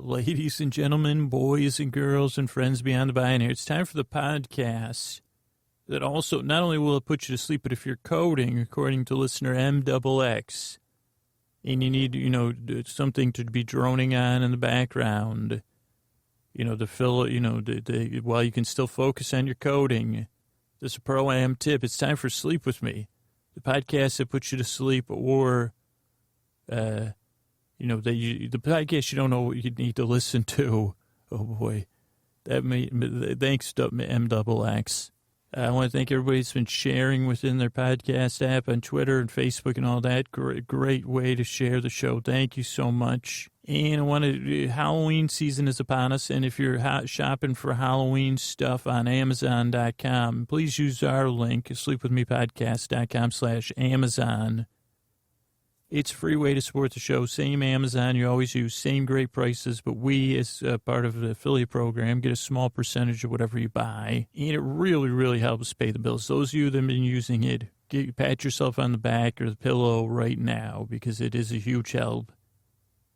Ladies and gentlemen, boys and girls, and friends beyond the binary, it's time for the podcast that also, not only will it put you to sleep, but if you're coding, according to listener MXX, and you need, something to be droning on in the background, to fill, while you can still focus on your coding, this is a pro-am tip. It's time for Sleep With Me, the podcast that puts you to sleep, or, the podcast you don't know what you need to listen to. Oh, boy. Thanks to MXX. I want to thank everybody that's been sharing within their podcast app on Twitter and Facebook and all that. Great way to share the show. Thank you so much. And Halloween season is upon us. And if you're shopping for Halloween stuff on Amazon.com, please use our link, sleepwithmepodcast.com/Amazon. It's a free way to support the show. Same Amazon you always use, same great prices, but we, as part of the affiliate program, get a small percentage of whatever you buy. And it really, really helps pay the bills. Those of you that have been using it, pat yourself on the back or the pillow right now, because it is a huge help.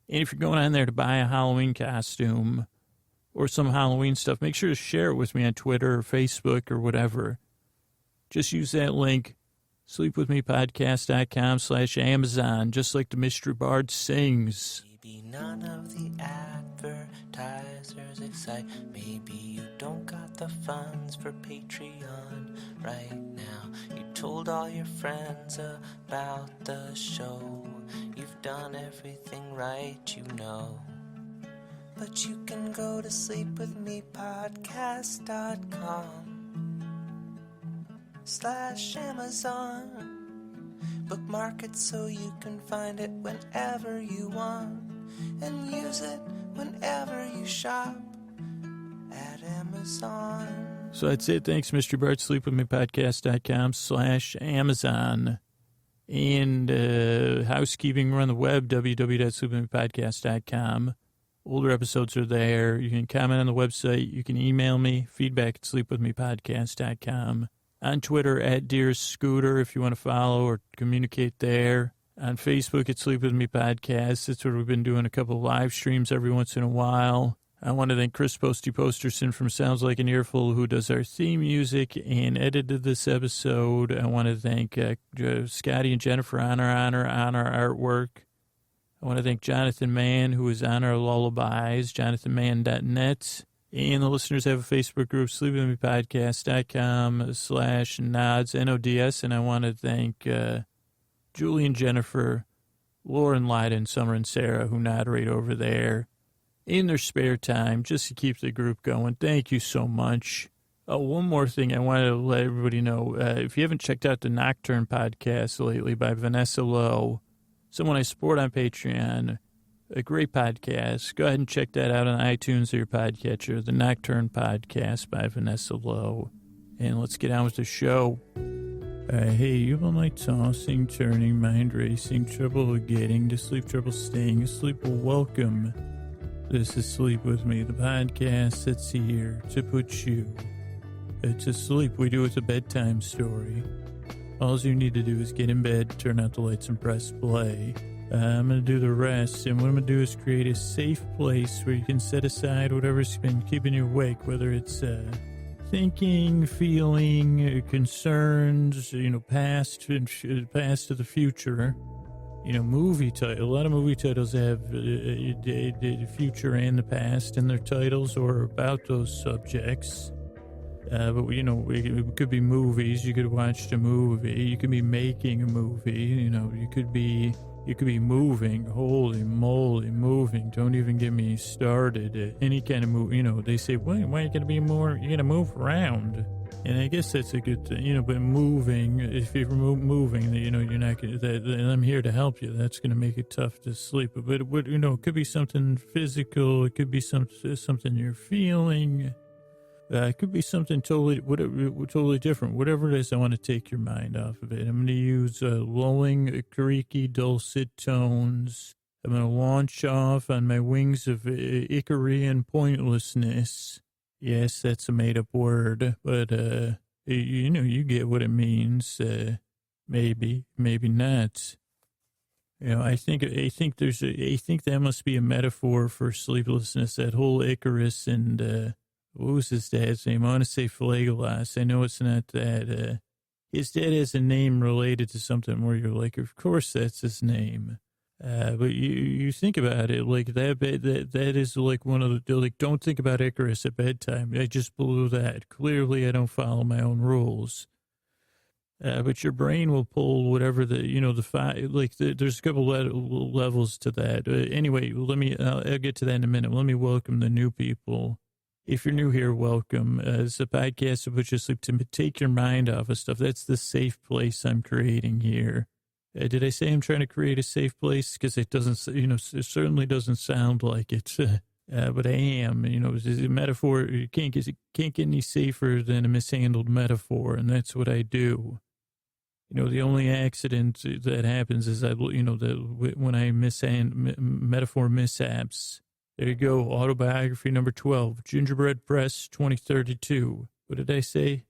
And if you're going on there to buy a Halloween costume or some Halloween stuff, make sure to share it with me on Twitter or Facebook or whatever. Just use that link. Sleepwithmepodcast.com/Amazon, just like the Mystery Bard sings. Maybe none of the advertisers excite. Maybe you don't got the funds for Patreon right now. You told all your friends about the show. You've done everything right, But you can go to sleepwithmepodcast.com/Amazon. Bookmark it so you can find it whenever you want, and use it whenever you shop at Amazon. So that's it. Thanks, Mr. Bart. Sleepwithmepodcast.com/Amazon. And housekeeping, we're on the web, www.sleepwithmepodcast.com. Older episodes are there. You can comment on the website. You can email me, feedback@sleepwithmepodcast.com. On Twitter, @DearScooter, if you want to follow or communicate there. On Facebook, at Sleep With Me Podcast. That's where we've been doing a couple of live streams every once in a while. I want to thank Chris Posterson from Sounds Like an Earful, who does our theme music and edited this episode. I want to thank Scotty and Jennifer on our artwork. I want to thank Jonathan Mann, who is on our lullabies, jonathanmann.net. And the listeners have a Facebook group, sleepwithmepodcast.com/nods, NODS. And I want to thank Julie and Jennifer, Lauren, Lyden, Summer, and Sarah, who moderate over there in their spare time just to keep the group going. Thank you so much. One more thing I wanted to let everybody know. If you haven't checked out the Nocturne podcast lately by Vanessa Lowe, someone I support on Patreon, a great podcast. Go ahead and check that out on iTunes or your podcatcher, the Nocturne Podcast by Vanessa Lowe. And let's get on with the show. Hey, you have my tossing, turning, mind racing, trouble getting to sleep, trouble staying asleep. Well, welcome. This is Sleep With Me, the podcast that's here to put you to sleep. We do it a bedtime story. All you need to do is get in bed, turn out the lights, and press play. I'm going to do the rest, and what I'm going to do is create a safe place where you can set aside whatever's been keeping you awake, whether it's thinking, feeling, concerns, past to the future. Movie title. A lot of movie titles have the future and the past in their titles or about those subjects. But, it could be movies. You could watch a movie. You could be making a movie. You could be moving. Holy moly, moving. Don't even get me started. Any kind of move. They say, why are you going to be more? You're going to move around. And I guess that's a good thing, but moving, if you're moving, you're not going to, and I'm here to help you. That's going to make it tough to sleep. But it could be something physical. It could be something you're feeling. It could be something totally different. Whatever it is, I want to take your mind off of it. I'm going to use lulling, creaky, dulcet tones. I'm going to launch off on my wings of Icarian pointlessness. Yes, that's a made-up word, but, you get what it means. Maybe not. I think that must be a metaphor for sleeplessness. That whole Icarus and what was his dad's name? I want to say Phlegolas. I know it's not that. His dad has a name related to something where you're like, of course that's his name. But you think about it like that is like one of the, like, don't think about Icarus at bedtime. I just blew that. Clearly I don't follow my own rules. But your brain will pull whatever there's a couple levels to that. Anyway, I'll get to that in a minute. Let me welcome the new people. If you're new here, welcome. It's a podcast to put you to sleep, to take your mind off of stuff. That's the safe place I'm creating here. Did I say I'm trying to create a safe place? Because it doesn't, it certainly doesn't sound like it. But I am, it's a metaphor. You can't get any safer than a mishandled metaphor. And that's what I do. The only accident that happens is when I metaphor mishaps. There you go. Autobiography number 12, Gingerbread Press, 2032. What did I say?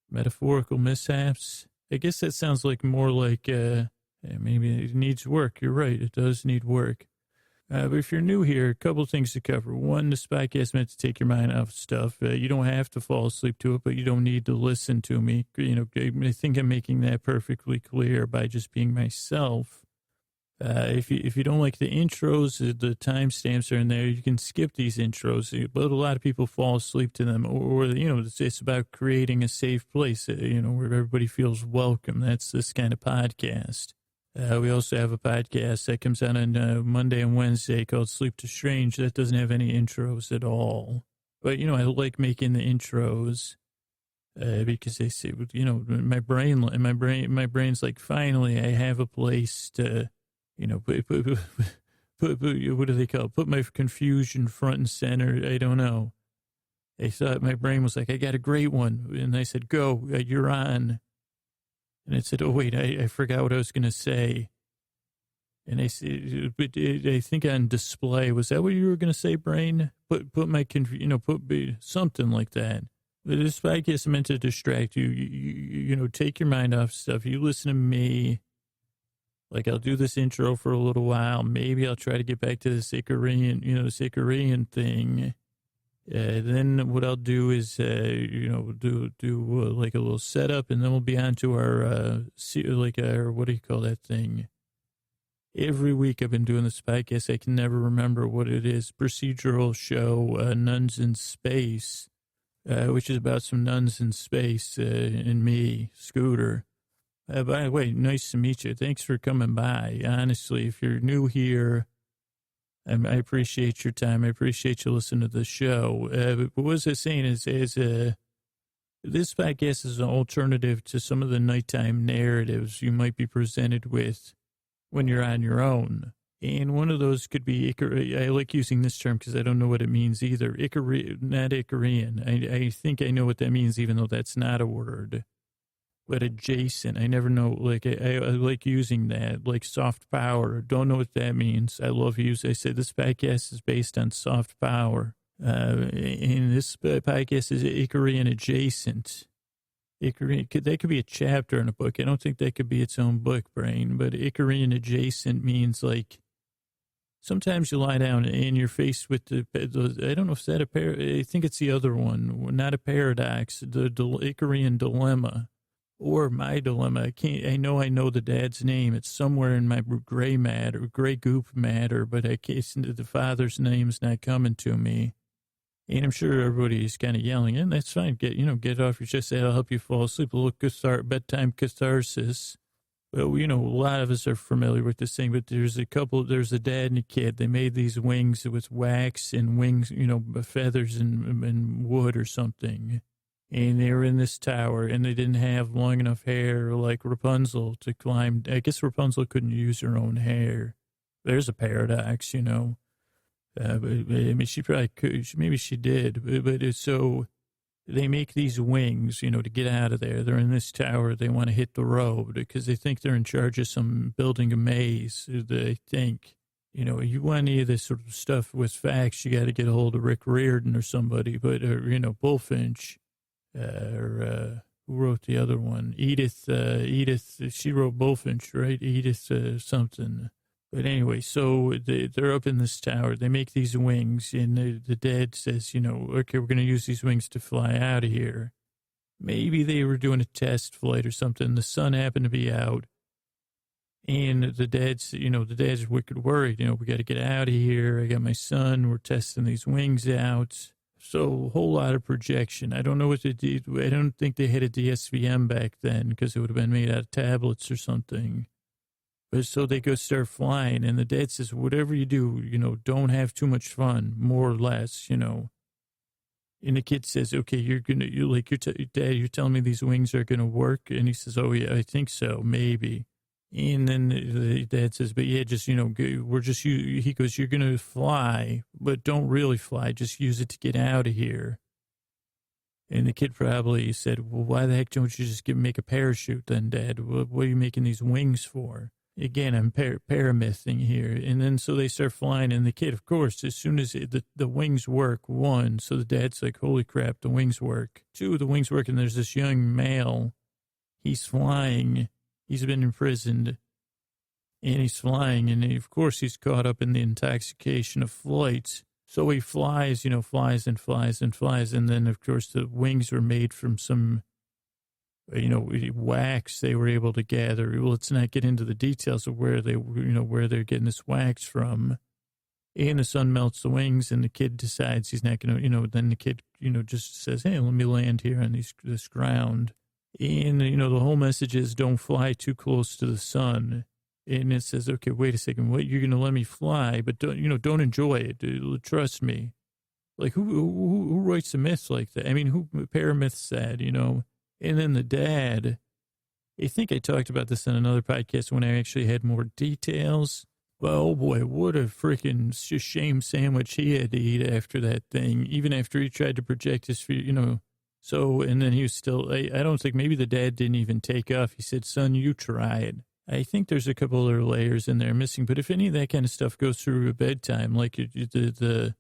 Metaphorical mishaps. I guess that sounds like more like, maybe it needs work. You're right. It does need work. But if you're new here, a couple things to cover. One, this podcast is meant to take your mind off stuff. You don't have to fall asleep to it, but you don't need to listen to me. I think I'm making that perfectly clear by just being myself. If you don't like the intros, the timestamps are in there. You can skip these intros, but a lot of people fall asleep to them. Or it's about creating a safe place, where everybody feels welcome. That's this kind of podcast. We also have a podcast that comes out on Monday and Wednesday called Sleep to Strange. That doesn't have any intros at all. But, I like making the intros because they say, my brain's like, finally, I have a place to, put what do they call it? Put my confusion front and center. I don't know. I thought my brain was like, I got a great one. And I said, go, you're on. And it said, oh, wait, I forgot what I was going to say. And I said, but I think on display, was that what you were going to say, brain? Put something like that. But this podcast is meant to distract you. You take your mind off stuff. You listen to me. Like, I'll do this intro for a little while. Maybe I'll try to get back to this Icarian thing. Then what I'll do is, do like a little setup, and then we'll be on to our, what do you call that thing? Every week I've been doing this podcast. I can never remember what it is. Procedural show, Nuns in Space, which is about some nuns in space, and me, Scooter. By the way, nice to meet you. Thanks for coming by. Honestly, if you're new here, I appreciate your time. I appreciate you listening to the show. But what was I saying is this podcast is an alternative to some of the nighttime narratives you might be presented with when you're on your own. And one of those could be, I like using this term because I don't know what it means either. Not Icarian. I think I know what that means, even though that's not a word. But adjacent. I never know, I like using that, like soft power. Don't know what that means. I said this podcast is based on soft power. And this podcast is Icarian adjacent. That could be a chapter in a book. I don't think that could be its own book, brain. But Icarian adjacent means like sometimes you lie down and you're faced with I don't know if that's I think it's the other one, not a paradox, the Icarian dilemma. Or my dilemma. I know the dad's name. It's somewhere in my gray goop matter, but the father's name's not coming to me. And I'm sure everybody's kind of yelling, and that's fine. Get it off your chest. That'll help you fall asleep. A little bedtime catharsis. Well, a lot of us are familiar with this thing, but there's a dad and a kid. They made these wings with wax and wings, feathers and wood or something. And they were in this tower, and they didn't have long enough hair like Rapunzel to climb. I guess Rapunzel couldn't use her own hair. There's a paradox, But I mean, she probably could. Maybe she did. But so they make these wings, to get out of there. They're in this tower. They want to hit the road because they think they're in charge of building a maze. They think, you want any of this sort of stuff with facts, you got to get a hold of Rick Riordan or somebody. But, Bullfinch. Who wrote the other one? Edith, she wrote Bullfinch, right? Edith something. But anyway, so they're up in this tower. They make these wings, and the dad says, okay, we're going to use these wings to fly out of here. Maybe they were doing a test flight or something. The sun happened to be out. And the dad's wicked worried. We got to get out of here. I got my son. We're testing these wings out. So a whole lot of projection. I don't know what they did. I don't think they had a DSVM back then because it would have been made out of tablets or something. But so they go start flying, and the dad says, whatever you do, don't have too much fun, more or less, And the kid says, okay, Dad, you're telling me these wings are going to work? And he says, oh, yeah, I think so, maybe. And then the dad says, but yeah, just, he goes, you're going to fly, but don't really fly. Just use it to get out of here. And the kid probably said, well, why the heck don't you just make a parachute then, Dad? What are you making these wings for? Again, I'm paramything here. And then so they start flying, and the kid, of course, as soon as the wings work, one, so the dad's like, holy crap, the wings work. Two, the wings work, and there's this young male. He's flying. He's been imprisoned, and he's flying, and of course he's caught up in the intoxication of flight. So he flies, flies and flies and flies, and then, of course, the wings were made from some, wax they were able to gather. Well, let's not get into the details of where where they're getting this wax from. And the sun melts the wings, and the kid decides he's not going to, then the kid, just says, hey, let me land here on this ground. And, the whole message is don't fly too close to the sun. And it says, okay, wait a second, what, you're going to let me fly, but don't enjoy it. Trust me. Like who writes a myth like that? I mean, who paramyths that, And then the dad, I think I talked about this in another podcast when I actually had more details. Well, oh boy, what a freaking shame sandwich he had to eat after that thing, even after he tried to project his, So, and then he was still, I don't think, maybe the dad didn't even take off. He said, son, you try it. I think there's a couple other layers in there missing, but if any of that kind of stuff goes through a bedtime, like the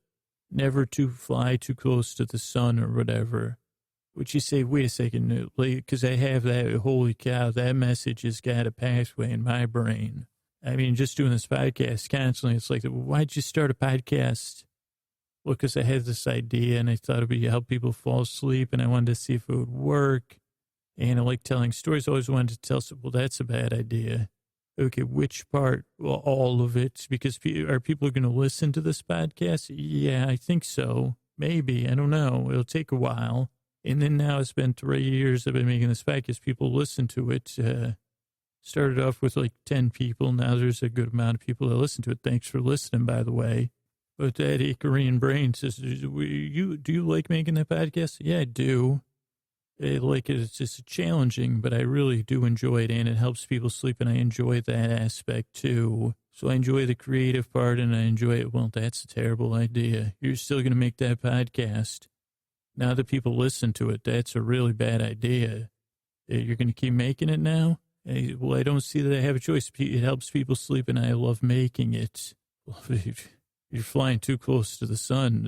never to fly too close to the sun or whatever, would you say, wait a second, because I have that, holy cow, that message has got a pathway in my brain. I mean, just doing this podcast constantly, it's like, why'd you start a podcast? Well, because I had this idea and I thought it would help people fall asleep and I wanted to see if it would work. And I like telling stories. I always wanted to tell some, well, that's a bad idea. Okay, which part? Well, all of it. Because are people going to listen to this podcast? Yeah, I think so. Maybe. I don't know. It'll take a while. And then now it's been 3 years I've been making this podcast. People listen to it. Started off with like 10 people. Now there's a good amount of people that listen to it. Thanks for listening, by the way. But that Icarian brain says, do you like making that podcast? Yeah, I do. I like it. It's just challenging, but I really do enjoy it, and it helps people sleep, and I enjoy that aspect too. So I enjoy the creative part, and I enjoy it. Well, that's a terrible idea. You're still going to make that podcast. Now that people listen to it, that's a really bad idea. You're going to keep making it now? Well, I don't see that I have a choice. It helps people sleep, and I love making it. You're flying too close to the sun.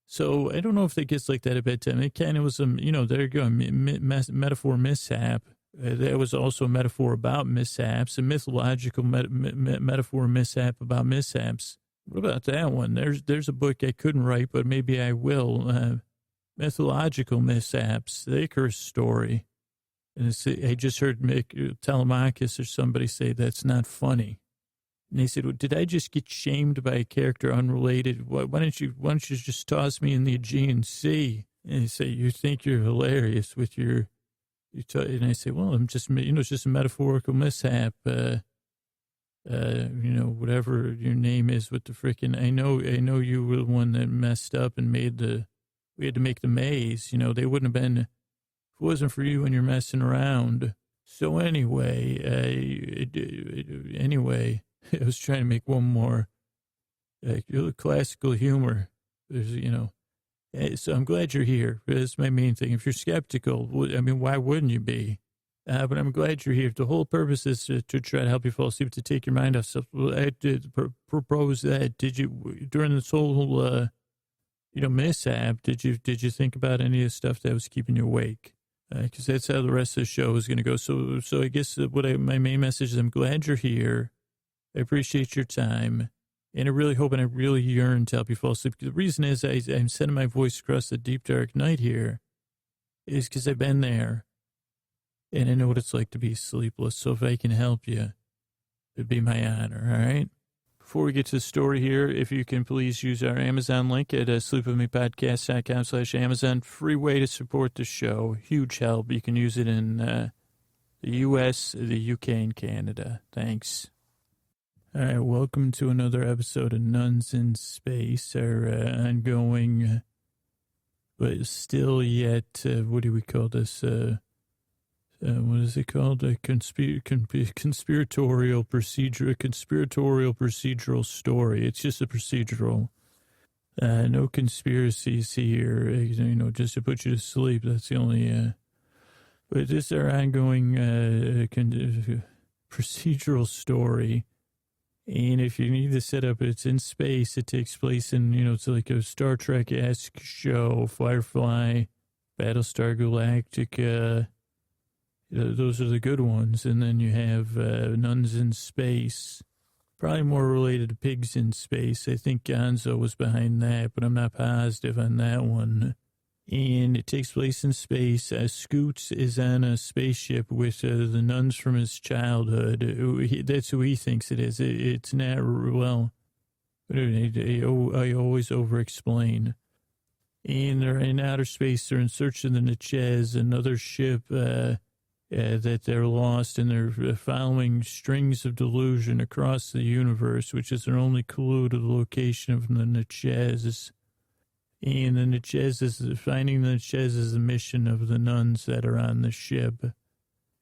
So I don't know if that gets like that at bedtime. It kind of was there you go, metaphor mishap. There was also a metaphor about mishaps, a mythological metaphor mishap about mishaps. What about that one? There's a book I couldn't write, but maybe I will. Mythological mishaps, the Icarus story. And I just heard Telemachus or somebody say that's not funny. And they said, well, did I just get shamed by a character unrelated? Why don't you just toss me in the Aegean Sea? And they say, you think you're hilarious with and I say, well, I'm just, it's just a metaphorical mishap. Whatever your name is with the frickin', I know you were the one that messed up and we had to make the maze. They wouldn't have been, if it wasn't for you and you're messing around. So anyway, I was trying to make one more classical humor. So I'm glad you're here. That's my main thing. If you're skeptical, I mean, why wouldn't you be? But I'm glad you're here. The whole purpose is to try to help you fall asleep, to take your mind off stuff. Well, I did propose that. Did you, during this whole, mishap, did you think about any of the stuff that was keeping you awake? Because that's how the rest of the show is going to go. So I guess my main message is I'm glad you're here. I appreciate your time. And I really hope and I really yearn to help you fall asleep. The reason is I'm sending my voice across the deep, dark night here is because I've been there. And I know what it's like to be sleepless. So if I can help you, it'd be my honor, all right? Before we get to the story here, if you can please use our Amazon link at sleepwithmepodcast.com/Amazon. Free way to support the show. Huge help. You can use it in the U.S., the U.K., and Canada. Thanks. All right, welcome to another episode of Nuns in Space, our ongoing, but still yet, what do we call this? What is it called? A conspiratorial procedural story. It's just a procedural. No conspiracies here, just to put you to sleep. That's the only, but this is our ongoing procedural story. And if you need the setup, it's in space. It takes place in, it's like a Star Trek-esque show, Firefly, Battlestar Galactica. Those are the good ones. And then you have Nuns in Space, probably more related to pigs in space. I think Gonzo was behind that, but I'm not positive on that one. And it takes place in space. Scoots is on a spaceship with the nuns from his childhood. That's who he thinks it is. It's not, well, I always over-explain. And they're in outer space. They're in search of the Natchez, another ship that they're lost, and they're following strings of delusion across the universe, which is their only clue to the location of the Natchez. And the Natchez finding the Natchez is the mission of the nuns that are on the ship.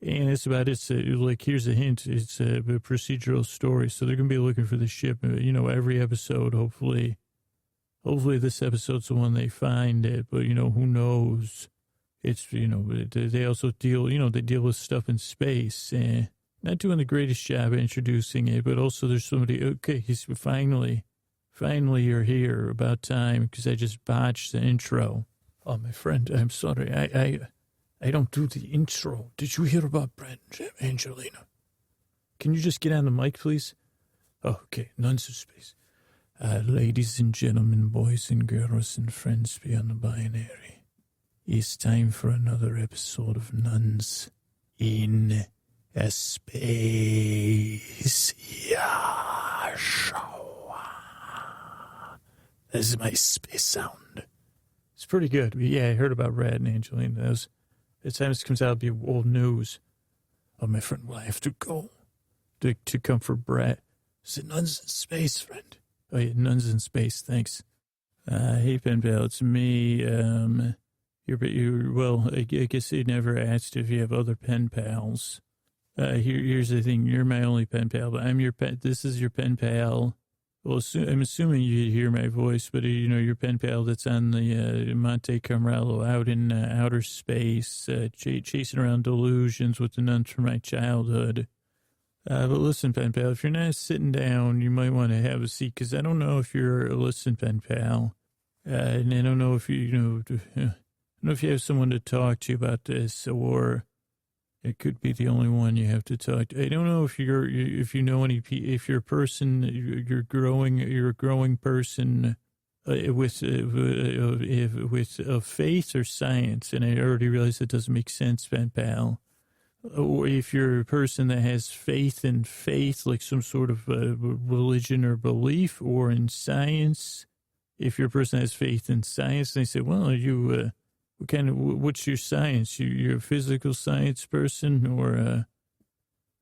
And it's about, here's a hint, it's a procedural story. So they're going to be looking for the ship, every episode, hopefully. Hopefully this episode's the one they find it, but, who knows? It's, they also deal, they deal with stuff in space. Not doing the greatest job introducing it, but also there's somebody, okay, he's finally you're here, about time, because I just botched the intro. Oh, my friend, I'm sorry, I don't do the intro. Did you hear about Brad and Angelina? Can you just get on the mic, please? Oh, okay, Nuns of Space. Ladies and gentlemen, boys and girls and friends beyond the binary. It's time for another episode of Nuns in Space. Yeah, this is my space sound. It's pretty good. Yeah, I heard about Brad and Angelina. By the time this comes out, it'll be old news. Oh, my friend, well, I have to go to comfort Brad. Is it Nuns in Space, friend? Oh, yeah, Nuns in Space, thanks. Hey, pen pal, it's me. Well, I guess they never asked if you have other pen pals. Here's the thing. You're my only pen pal, but I'm your pen. This is your pen pal. Well, I'm assuming you hear my voice, but, your pen pal that's on the Monte Carmelo out in outer space, chasing around delusions with the nuns from my childhood. But listen, pen pal, if you're not sitting down, you might want to have a seat, because I don't know if you're a listen, pen pal. And I don't know if I don't know if you have someone to talk to about this, or it could be the only one you have to talk to. I don't know if you're a person, you're a growing person with faith or science. And I already realized that doesn't make sense, pen pal. Or if you're a person that has faith in faith, like some sort of religion or belief, or in science. If you're a person that has faith in science, they say, well, what's your science? You're a physical science person, or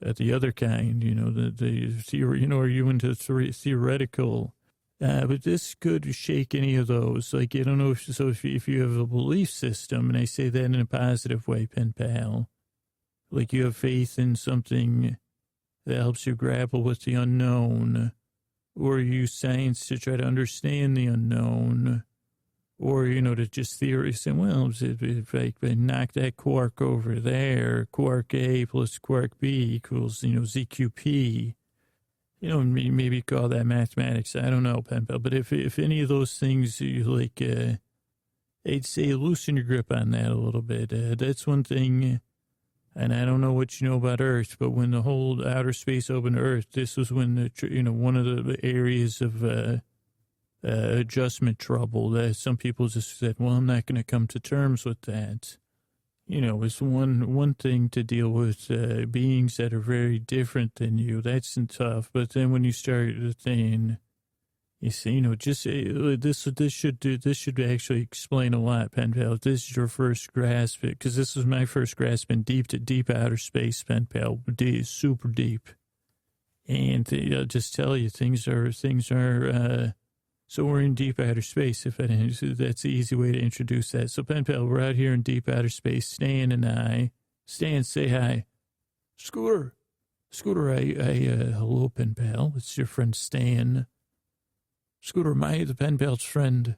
the other kind, the theory, are you into theoretical? But this could shake any of those. Like, I don't know if you have a belief system, and I say that in a positive way, pen pal, like you have faith in something that helps you grapple with the unknown, or you use science to try to understand the unknown. Or, to just theory, say, well, if I knock that quark over there, quark A plus quark B equals, ZQP, maybe call that mathematics. I don't know, pen pal. But if any of those things, you like, I'd say loosen your grip on that a little bit. That's one thing And I don't know what you know about Earth, but when the whole outer space opened to Earth, this was when one of the areas of adjustment trouble that some people just said, well, I'm not going to come to terms with that. It's one thing to deal with beings that are very different than you. That's tough. But then when you start saying, you see, just this should actually explain a lot, Pen Pal. If this is your first grasp, because this was my first grasp in deep to deep outer space, Pen Pal, super deep. And I'll just tell you, things are. So we're in deep outer space. If that's the easy way to introduce that. So Pen Pal, we're out here in deep outer space. Stan and I. Stan, say hi. Scooter, hello, Pen Pal. It's your friend Stan. Scooter, the Pen Pal's friend.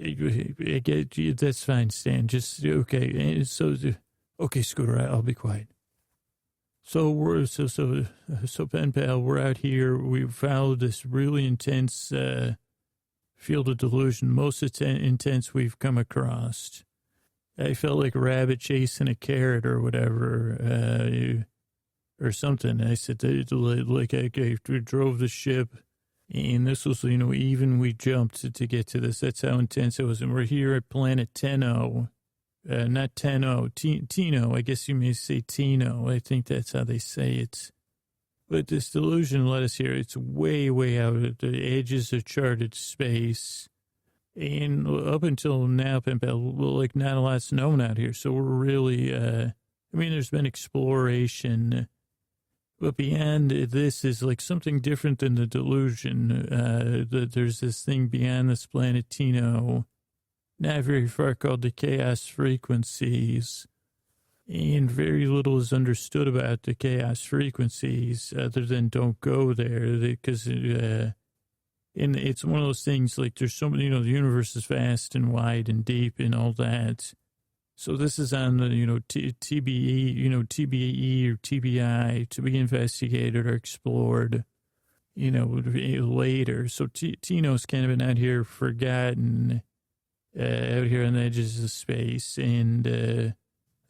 I get you. That's fine, Stan. Just okay. Okay, Scooter, I'll be quiet. So Pen Pal, we're out here. We followed this really intense field of delusion, most intense we've come across. I felt like a rabbit chasing a carrot or whatever, or something. I said, like I drove the ship. And this was, even we jumped to get to this. That's how intense it was. And we're here at planet Tenno. Not Tenno, Tino. I guess you may say Tino. I think that's how they say it. But this delusion led us here. It's way, way out at the edges of charted space. And up until now, Pen Pal, like not a lot's known out here. So we're really, there's been exploration. But beyond this is like something different than the delusion. There's this thing beyond this planet Tino, not very far, called the chaos frequencies. And very little is understood about the chaos frequencies other than don't go there. Because and it's one of those things like there's so many, the universe is vast and wide and deep and all that. So this is on the, TBE, TBE or TBI, to be investigated or explored, later. So Tino's kind of been out here forgotten, out here on the edges of space. And,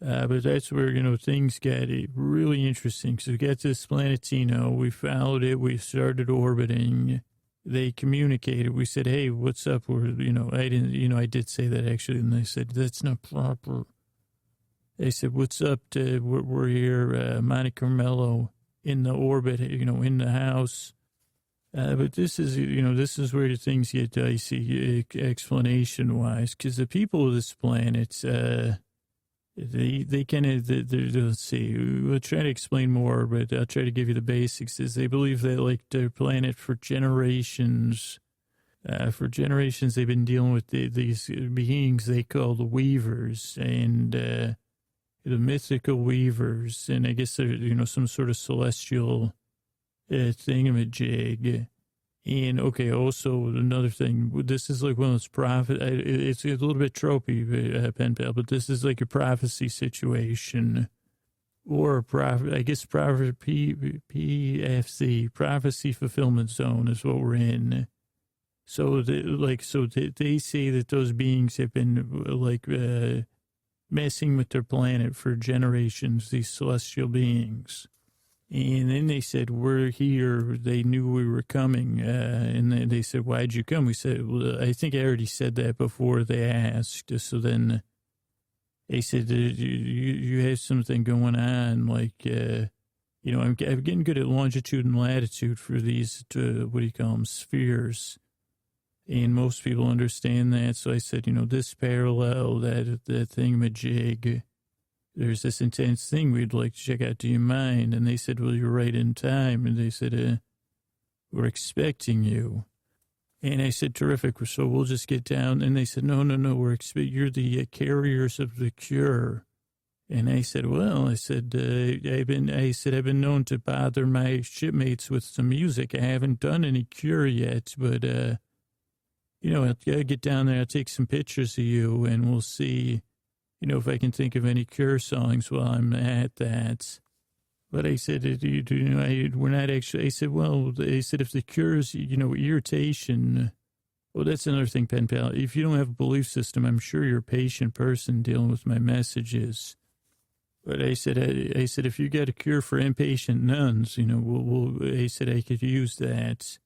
but that's where, things get really interesting. So we got to this planet Tino, we followed it, we started orbiting. They communicated. We said, hey, what's up? I did say that actually. And they said, that's not proper. They said, what's up? We're here, Monte Carmelo in the orbit, in the house. But this is where things get dicey explanation wise. Because the people of this planet, they kind of, let's see, we'll try to explain more, but I'll try to give you the basics. Is they believe that like their planet for generations, they've been dealing with these beings they call the Weavers and the mythical Weavers. And I guess they're, some sort of celestial thingamajig. And okay, also another thing, this is like one of those it's a little bit tropey, Pen Pal, but this is like a prophecy situation or a prophet, I guess PFC, prophecy fulfillment zone is what we're in. So they say that those beings have been messing with their planet for generations, these celestial beings. And then they said, we're here. They knew we were coming. And then they said, why'd you come? We said, well, I think I already said that before they asked. So then they said, you have something going on. Like, I'm getting good at longitude and latitude for these, spheres. And most people understand that. So I said, this parallel, that thingamajig, there's this intense thing we'd like to check out. Do you mind? And they said, well, you're right in time. And they said, we're expecting you. And I said, terrific. So we'll just get down. And they said, no, you're the carriers of the cure. And I said, well, I've been known to bother my shipmates with some music. I haven't done any cure yet, but, I'll get down there. I'll take some pictures of you and we'll see, if I can think of any Cure songs while I'm at that. But I said, we're not actually, I said, well, they said if the Cure's, irritation, well, that's another thing, Pen Pal. If you don't have a belief system, I'm sure you're a patient person dealing with my messages. But I said, if you got a cure for impatient nuns, I said I could use that.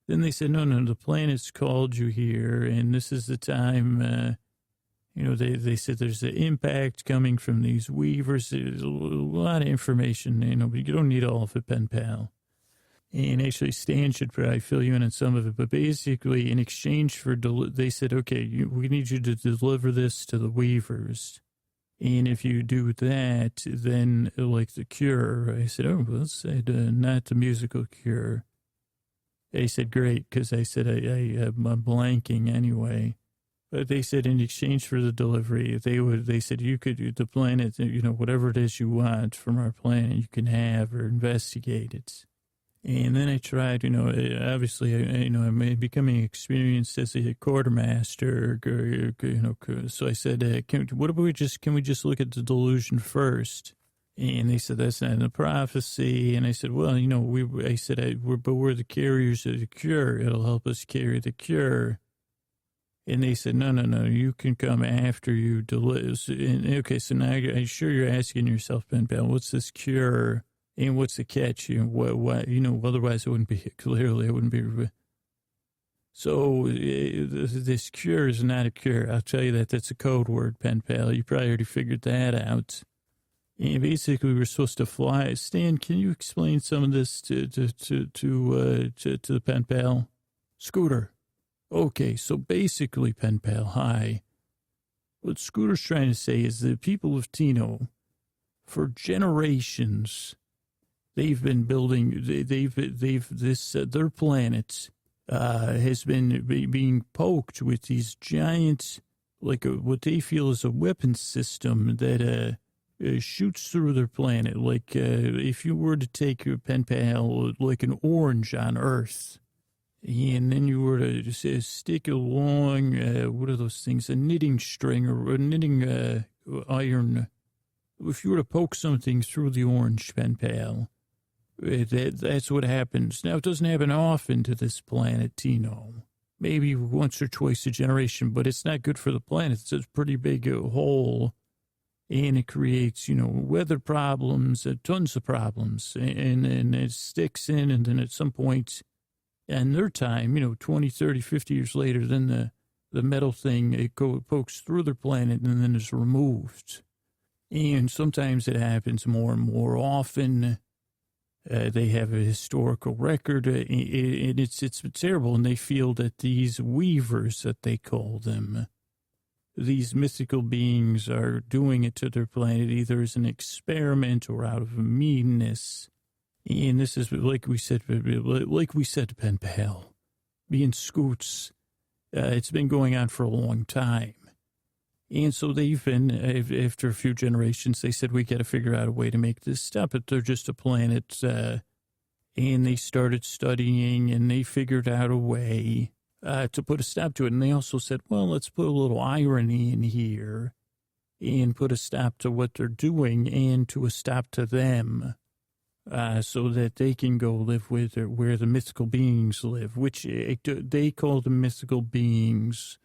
Then they said, no, the planet's called you here, and this is the time, they said there's an impact coming from these weavers. There's a lot of information, but you don't need all of it, pen pal. And actually, Stan should probably fill you in on some of it. But basically, in exchange for, they said, okay, we need you to deliver this to the weavers. And if you do that, then like the cure, I said, oh, well, said, not the musical cure. They said, great, because I said, I'm blanking anyway. But they said in exchange for the delivery, they said you could do the planet, whatever it is you want from our planet, you can have or investigate it. And then I tried, obviously, I'm becoming experienced as a quartermaster, so I said, can we just look at the delusion first? And they said, that's not in the prophecy. And I said, well, but we're the carriers of the cure. It'll help us carry the cure. And they said, no, you can come after you deliver. Okay, so now I'm sure you're asking yourself, pen pal, what's this cure? And what's the catch? What, otherwise it wouldn't be, clearly it wouldn't be. So this cure is not a cure. I'll tell you that's a code word, pen pal. You probably already figured that out. And basically we're supposed to fly. Stan, can you explain some of this to the pen pal? Scooter. Okay, so basically, pen pal, hi. What Scooter's trying to say is the people of Tino, for generations, they've been building. Their planet has been being poked with these giant, what they feel is a weapon system that shoots through their planet. Like if you were to take your pen pal, like an orange on Earth. And then you were to just stick along, what are those things, a knitting string or a knitting iron. If you were to poke something through the orange, pen pal, that's what happens. Now, it doesn't happen often to this planet, Tino. Maybe once or twice a generation, but it's not good for the planet. It's a pretty big hole, and it creates, weather problems, tons of problems, and it sticks in, and then at some point, and their time, 20, 30, 50 years later, then the metal thing, it pokes through their planet and then is removed. And sometimes it happens more and more often. They have a historical record, and it's terrible. And they feel that these weavers, that they call them, these mythical beings are doing it to their planet, either as an experiment or out of meanness. And this is like we said, pen pal, being scoots. It's been going on for a long time. And so they've been, after a few generations, they said, we got to figure out a way to make this stop. But they're just a planet. And they started studying, and they figured out a way to put a stop to it. And they also said, well, let's put a little irony in here and put a stop to what they're doing and to a stop to them. So that they can go live with where the mythical beings live, which they call them mythical beings.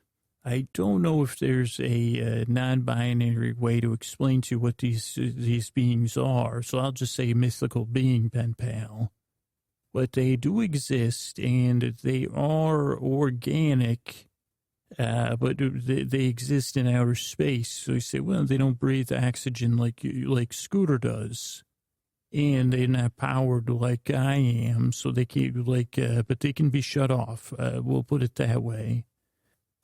I don't know if there's a non-binary way to explain to you what these beings are, so I'll just say mythical being, pen pal. But they do exist, and they are organic, but they exist in outer space. So you say, well, they don't breathe oxygen like Scooter does. And they're not powered like I am, so they can't, but they can be shut off. We'll put it that way.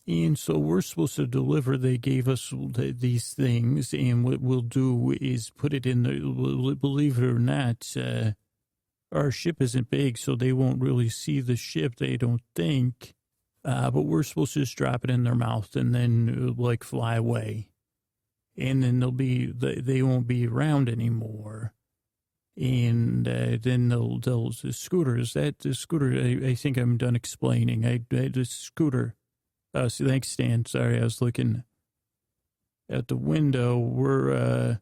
And so we're supposed to deliver. They gave us these things, and what we'll do is put it in the, believe it or not, our ship isn't big, so they won't really see the ship, they don't think. But we're supposed to just drop it in their mouth and then, fly away. And then they won't be around anymore. And then they'll Scooter, the Scooter, I think I'm done explaining. The Scooter. So thanks, Stan. Sorry, I was looking at the window. We're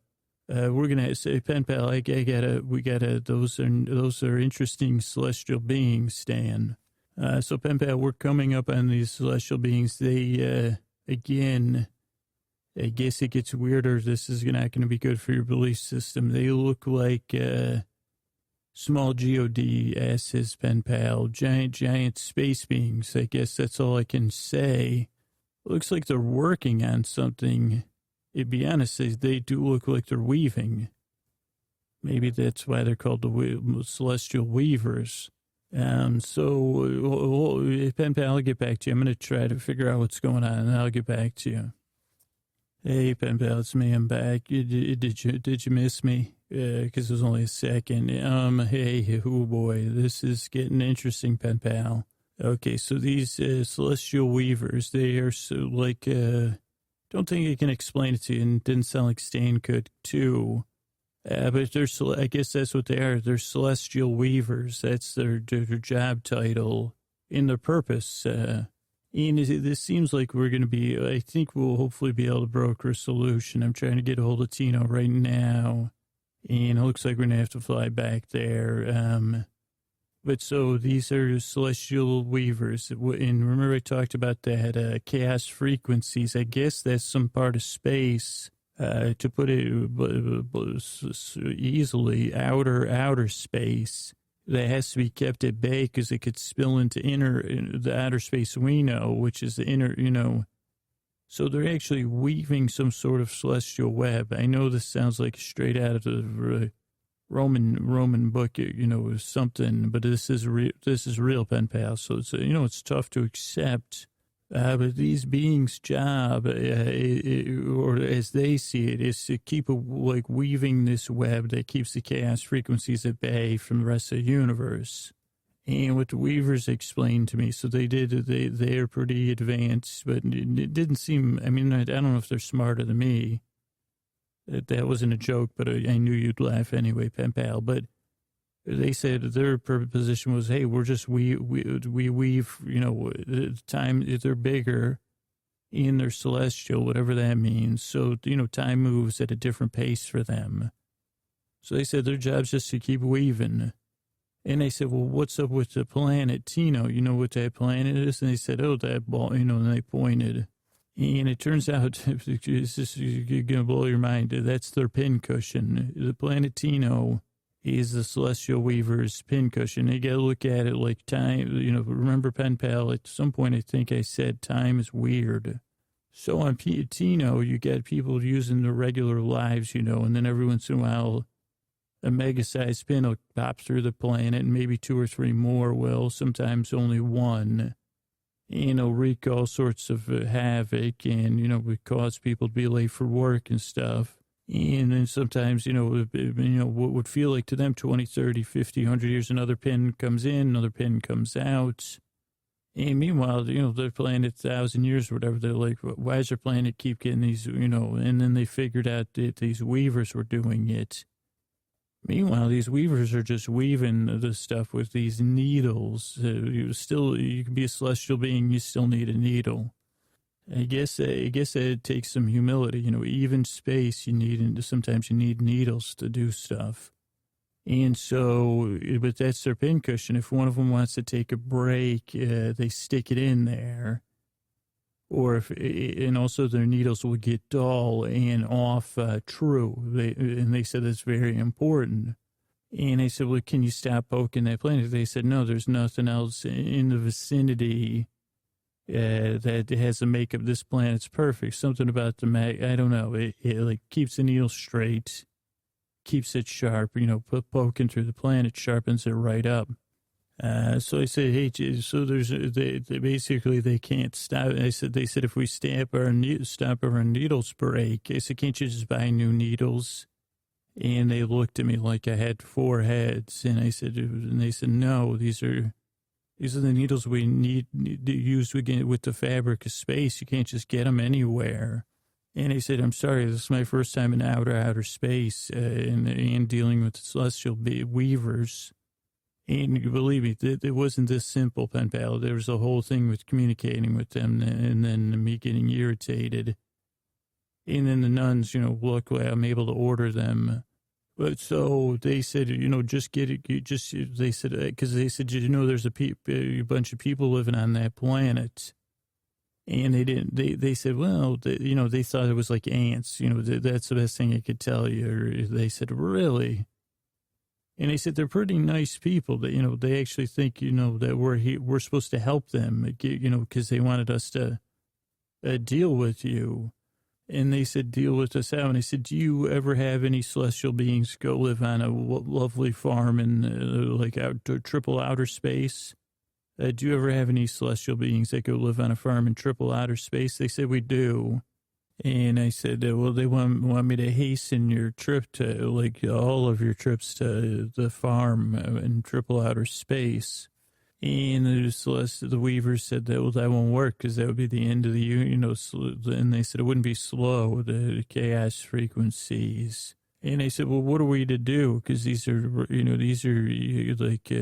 gonna say, pen pal, those are interesting celestial beings, Stan. So pen pal, we're coming up on these celestial beings. They, again, I guess it gets weirder. This is not going to be good for your belief system. They look like small God, his pen pal, giant space beings. I guess that's all I can say. Looks like they're working on something. To be honest, they do look like they're weaving. Maybe that's why they're called the Celestial Weavers. Pen pal, I'll get back to you. I'm going to try to figure out what's going on, and I'll get back to you. Hey, pen pal, it's me. I'm back. Did you miss me? Because it was only a second. Hey, oh boy, this is getting interesting, pen pal. Okay, so these Celestial Weavers, they are so like, don't think I can explain it to you, and it didn't sound like Stan could too. But I guess that's what they are. They're Celestial Weavers. That's their job title and their purpose. And this seems like we're going to be, I think we'll hopefully be able to broker a solution. I'm trying to get a hold of Tino right now. And it looks like we're going to have to fly back there. But so these are Celestial Weavers. And remember I talked about that chaos frequencies. I guess that's some part of space. To put it easily, outer space that has to be kept at bay because it could spill into the outer space we know, which is the inner, So they're actually weaving some sort of celestial web. I know this sounds like straight out of the Roman book, something, but this is real, pen pal. So it's it's tough to accept. But these beings' job, or as they see it, is to keep weaving this web that keeps the chaos frequencies at bay from the rest of the universe. And what the Weavers explained to me, so they are pretty advanced, but it didn't seem. I mean, I don't know if they're smarter than me. That wasn't a joke, but I knew you'd laugh anyway, pen pal. But they said their position was, hey, we weave, time, they're bigger and they're celestial, whatever that means. So, time moves at a different pace for them. So they said their job's just to keep weaving. And they said, well, what's up with the planet Tino? You know what that planet is? And they said, oh, that ball, and they pointed. And it turns out, you're going to blow your mind, that's their pincushion. The planet Tino is the Celestial Weaver's pincushion. You got to look at it like time, remember, pen pal, at some point I think I said time is weird. So on Tino, you get people using their regular lives, and then every once in a while, a mega-sized pin will pop through the planet, and maybe 2 or 3 more will, sometimes only one. Wreak all sorts of havoc and, would cause people to be late for work and stuff. And then sometimes, what would feel like to them 20, 30, 50, 100 years, another pin comes in, another pin comes out. And meanwhile, their planet 1,000 years or whatever, they're like, why does their planet keep getting these, and then they figured out that these weavers were doing it. Meanwhile, these weavers are just weaving the stuff with these needles. You can be a celestial being, you still need a needle. I guess it takes some humility, even space sometimes you need needles to do stuff. And so, but that's their pincushion. If one of them wants to take a break, they stick it in there. And also their needles will get dull and off true. They said that's very important. And I said, well, can you stop poking that planet? They said, no, there's nothing else in the vicinity that has to make up this planet's perfect. Something about I don't know. It keeps the needle straight, keeps it sharp, poking through the planet sharpens it right up. So I said, hey, so they can't stop. They said, if we stop our needles break, I said, can't you just buy new needles? And they looked at me like I had 4 heads. And they said, no, these are the needles we need to use with the fabric of space. You can't just get them anywhere. And I said, I'm sorry, this is my first time in outer space and dealing with celestial weavers. And you believe me, it wasn't this simple, pen pal. There was a whole thing with communicating with them and then me getting irritated. And then the nuns, luckily I'm able to order them. But so they said, just get it. They said, because they said, there's a bunch of people living on that planet. And they didn't, they said, well, they thought it was like ants, that's the best thing I could tell you. Or they said, really? And they said, they're pretty nice people that, they actually think, that we're supposed to help them, because they wanted us to deal with you. And they said, deal with us out. And I said, do you ever have any celestial beings go live on a lovely farm in like triple outer space? Do you ever have any celestial beings that go live on a farm in triple outer space? They said, we do. And I said, well, they want me to hasten your trip to, like, all of your trips to the farm in triple outer space. And the Weavers said that, well, that won't work because that would be the end of the, and they said it wouldn't be slow, the chaos frequencies. And I said, well, what are we to do? Because these are like,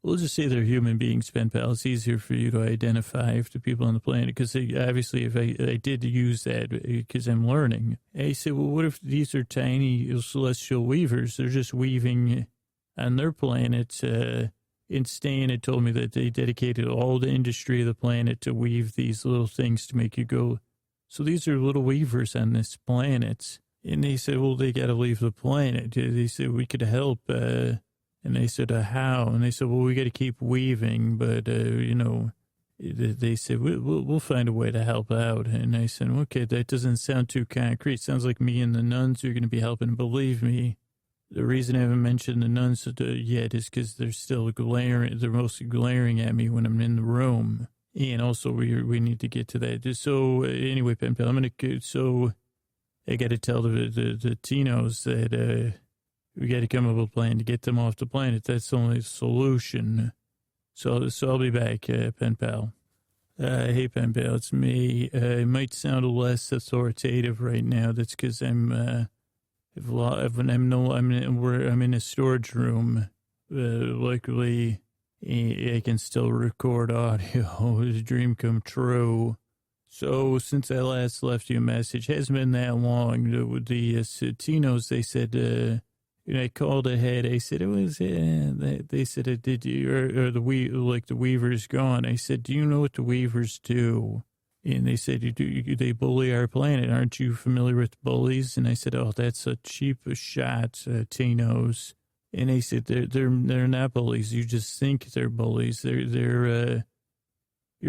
we'll just say they're human beings, pen pal. It's easier for you to identify if the people on the planet, because obviously if I did use that because I'm learning. I said, well, what if these are tiny celestial weavers? They're just weaving on their planet. And Stan had told me that they dedicated all the industry of the planet to weave these little things to make you go. So these are little weavers on this planet. And they said, well, they got to leave the planet. They said, we could help. And they said, how? And they said, well, we got to keep weaving. But, they said, we'll find a way to help out. And I said, okay, that doesn't sound too concrete. Sounds like me and the nuns are going to be helping. Believe me. The reason I haven't mentioned the nuns yet is because they're still glaring. They're mostly glaring at me when I'm in the room. And also, we need to get to that. So, anyway, Pen Pal, so I got to tell the Tinos that we got to come up with a plan to get them off the planet. That's the only solution. So I'll be back, Pen Pal. Hey, Pen Pal, it's me. It might sound less authoritative right now. That's because I'm in a storage room. Luckily, I can still record audio. It's a dream come true. So since I last left you a message, hasn't been that long. The Tinos, they said, I called ahead. I said it was. They said, "Did you?" Or the Weaver's gone. I said, "Do you know what the Weavers do?" And they said, they bully our planet. Aren't you familiar with bullies? And I said, oh, that's a cheap shot, Tinos. And they said, they're not bullies. You just think they're bullies. Your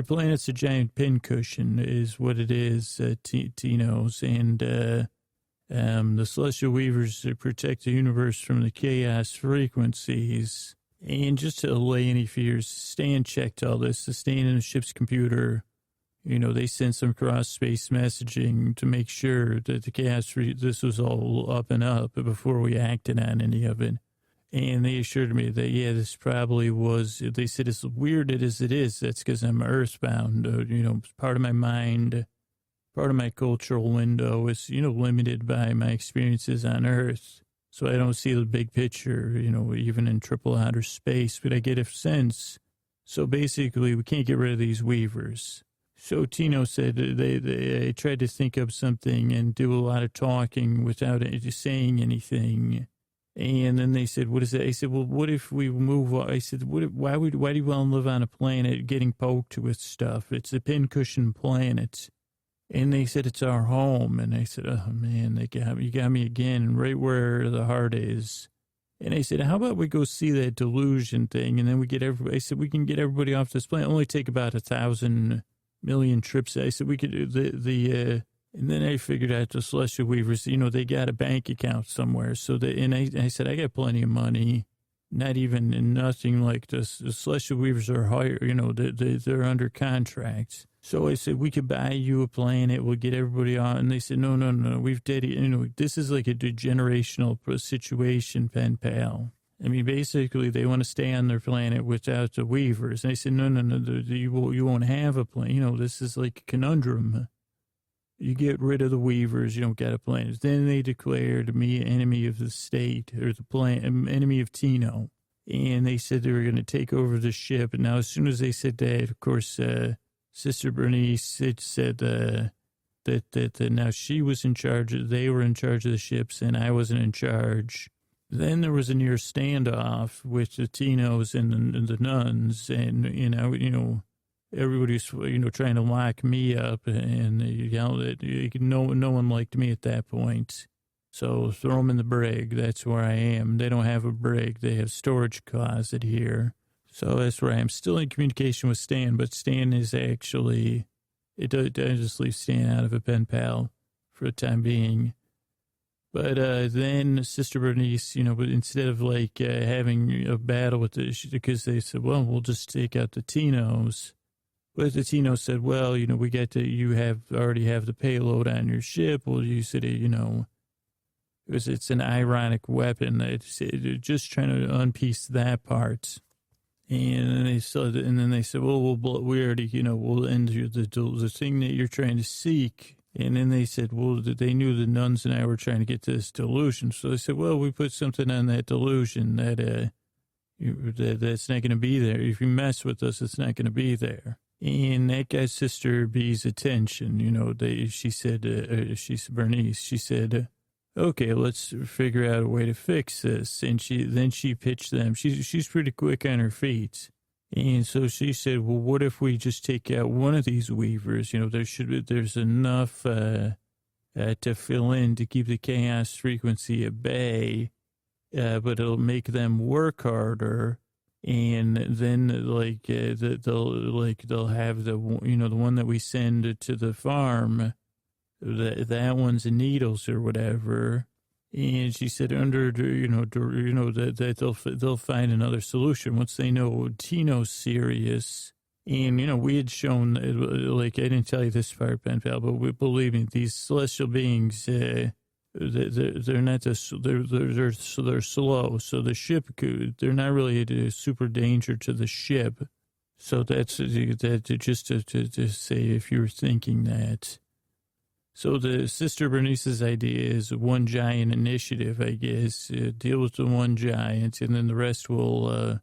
planet's a giant pincushion is what it is, Tinos. And the Celestial Weavers protect the universe from the chaos frequencies. And just to allay any fears, Stan checked all this. The Stan in the ship's computer, they sent some cross-space messaging to make sure that the chaos, this was all up and up before we acted on any of it. And they assured me that, yeah, this probably was, they said, as weird as it is, that's because I'm earthbound. Part of my mind, part of my cultural window is, limited by my experiences on Earth. So I don't see the big picture, even in triple outer space, but I get a sense. So basically, we can't get rid of these weavers. So Tino said they tried to think of something and do a lot of talking without saying anything. And then they said, what is that? I said, well, what if we move on? I said, why do you want to live on a planet getting poked with stuff? It's a Pincushion planet. And they said, it's our home. And I said, oh, man, you got me again, right where the heart is. And I said, how about we go see that delusion thing? And then we get everybody, I said, we can get everybody off this planet. Only take about 1,000 million trips. I said, we could do and then I figured out the Celestial Weavers, they got a bank account somewhere. So I said, I got plenty of money, nothing like this. The Celestial Weavers are hired, they're under contract. So I said, we could buy you a planet, we'll get everybody on. And they said, no, we've dedicated, this is like a generational situation, Pen Pal. I mean, basically, they want to stay on their planet without the Weavers. And I said, no, you won't have a planet. This is like a conundrum. You get rid of the Weavers, you don't get a planet. Then they declared me enemy of the state, or enemy of Tino. And they said they were going to take over the ship. And now, as soon as they said that, of course, Sister Bernice said that now she was in charge. They were in charge of the ships, and I wasn't in charge. Then there was a near standoff with the Tinos and the nuns, and everybody's, trying to lock me up, and, no one liked me at that point. So throw them in the brig. That's where I am. They don't have a brig. They have storage closet here. So that's where I am. Still in communication with Stan, but Stan is actually, I just leave Stan out of a pen pal for the time being. But then Sister Bernice, but instead of having a battle with because they said, well, we'll just take out the Tinos. But the Tino said, well, we get to, already have the payload on your ship. We'll use it, it's an ironic weapon. It's just trying to unpiece that part. And then they said, well, we already, we'll end the thing that you're trying to seek. And then they said, well, they knew the nuns and I were trying to get to this delusion. So they said, well, we put something on that delusion that's not going to be there. If you mess with us, it's not going to be there. And that got Sister B's attention. She said, Bernice, she said, okay, let's figure out a way to fix this. And she pitched them. She's pretty quick on her feet. And so she said, well, what if we just take out one of these weavers? There's enough to fill in to keep the chaos frequency at bay, but it'll make them work harder. And then they'll have the one that we send to the farm, that one's in needles or whatever. And she said, that they'll find another solution once they know Tino's serious. And, we had shown, I didn't tell you this part, Pen Pal, but believe me, these celestial beings, they're not they're slow. So the ship, they're not really a super danger to the ship. So that's just to say, if you were thinking that. So the Sister Bernice's idea is one giant initiative, I guess. Deal with the one giant, and then the rest will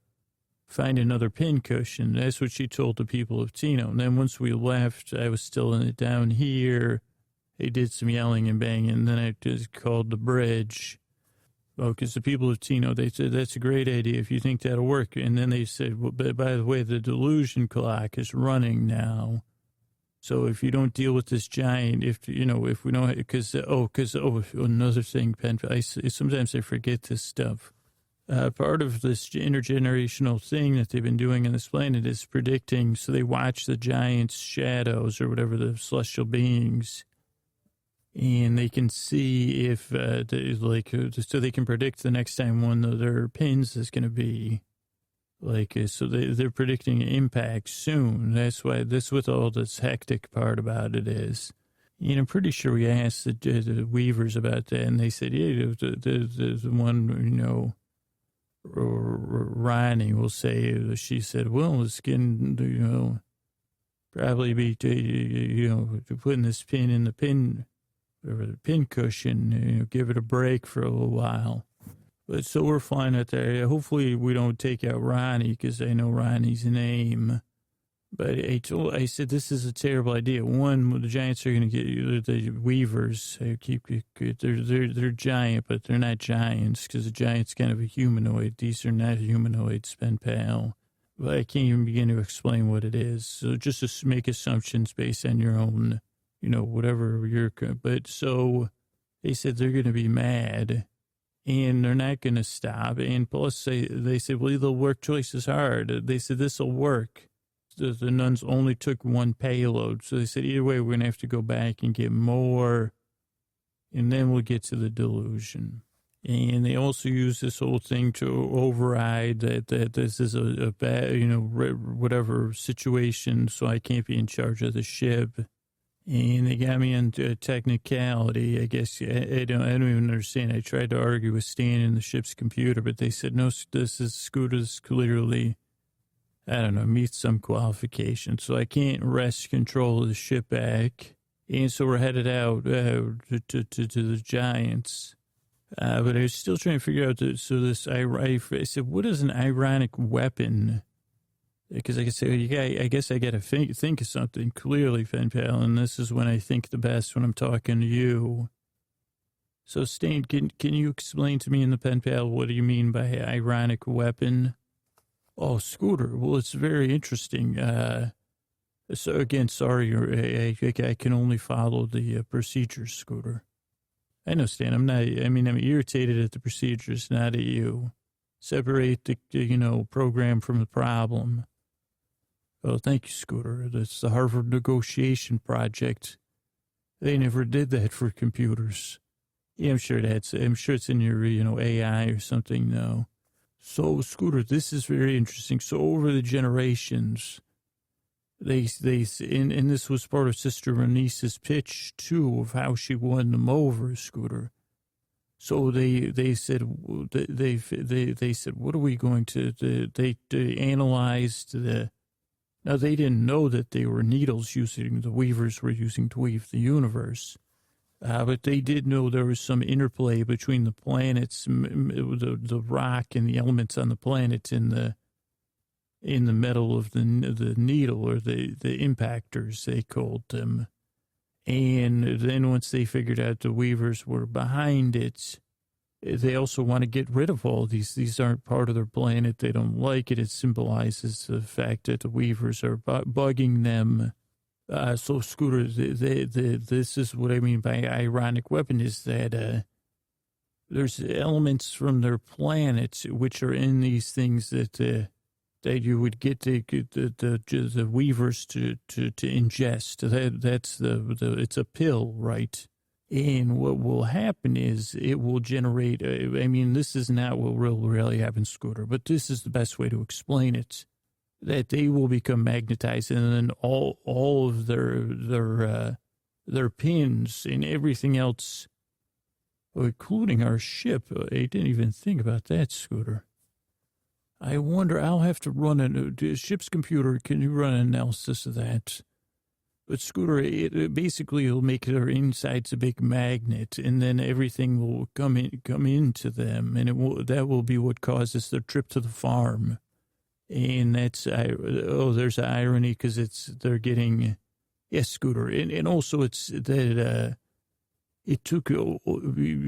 find another pincushion. That's what she told the people of Tino. And then once we left, I was still in it down here. They did some yelling and banging, and then I just called the bridge. Oh, because the people of Tino, they said, that's a great idea if you think that'll work. And then they said, well, by the way, the delusion clock is running now. So if you don't deal with this giant, if we don't, because another thing, sometimes I forget this stuff. Part of this intergenerational thing that they've been doing on this planet is predicting. So they watch the giants' shadows or whatever, the celestial beings, and they can see if, so they can predict the next time one of their pins is going to be. So they're predicting impact soon. That's what all this hectic part about it is. I'm pretty sure we asked the weavers about that, and they said, yeah, the one, Ronnie will say, she said, well, it's getting, probably be, putting this pin in the pincushion, give it a break for a little while. But so we're flying out there. Hopefully we don't take out Ronnie, because I know Ronnie's name. But I said, this is a terrible idea. One, the giants are going to get the weavers. They're giant, but they're not giants, because a giant's kind of a humanoid. These are not humanoids, Pen Pal. But I can't even begin to explain what it is. So just to make assumptions based on your own, whatever you're. But so they said they're going to be mad. And they're not going to stop. And plus, they said, well, they'll work twice as hard. They said, this will work. The nuns only took one payload. So they said, either way, we're going to have to go back and get more. And then we'll get to the delusion. And they also use this whole thing to override that this is a bad, whatever situation. So I can't be in charge of the ship. And they got me into a technicality. I guess I don't even understand. I tried to argue with Stan in the ship's computer, but they said, no, Scooter's clearly, meets some qualifications. So I can't wrest control of the ship back. And so we're headed out to the giants. But I was still trying to figure out, I said, what is an ironic weapon? Because I could say, I guess I got to think of something clearly, Pen Pal, and this is when I think the best when I'm talking to you. So, Stan, can you explain to me in the Pen Pal, what do you mean by ironic weapon? Oh, Scooter, well, it's very interesting. So again, sorry, I can only follow the procedures, Scooter. I know, Stan. I'm not. I mean, I'm irritated at the procedures, not at you. Separate the program from the problem. Oh, thank you, Scooter. That's the Harvard negotiation project. They never did that for computers. Yeah, I'm sure it's in your AI or something. No. So, Scooter, this is very interesting. So over the generations, and this was part of Sister Bernice's pitch too of how she won them over, Scooter. So they said they said, what are we going to do? They analyzed the. Now they didn't know that they were needles the weavers were using to weave the universe, but they did know there was some interplay between the planets, the rock and the elements on the planet in the metal of the needle, or the impactors they called them. And then once they figured out the weavers were behind it, they also want to get rid of all these. These aren't part of their planet. They don't like it. It symbolizes the fact that the weavers are bugging them. So, Scooter, this is what I mean by ironic weapon, is that there's elements from their planets which are in these things that you would get the weavers to ingest. That's it's a pill, right? And what will happen is it will generate. I mean, this is not what will really happen, Scooter, but this is the best way to explain it. That they will become magnetized, and then all of their pins and everything else, including our ship. I didn't even think about that, Scooter. I wonder, I'll have to run a ship's computer. Can you run an analysis of that? But Scooter, basically it'll make their insides a big magnet, and then everything will come into them, and that will be what causes their trip to the farm. And that's there's an irony because they're getting, yes, Scooter, and also it's that it took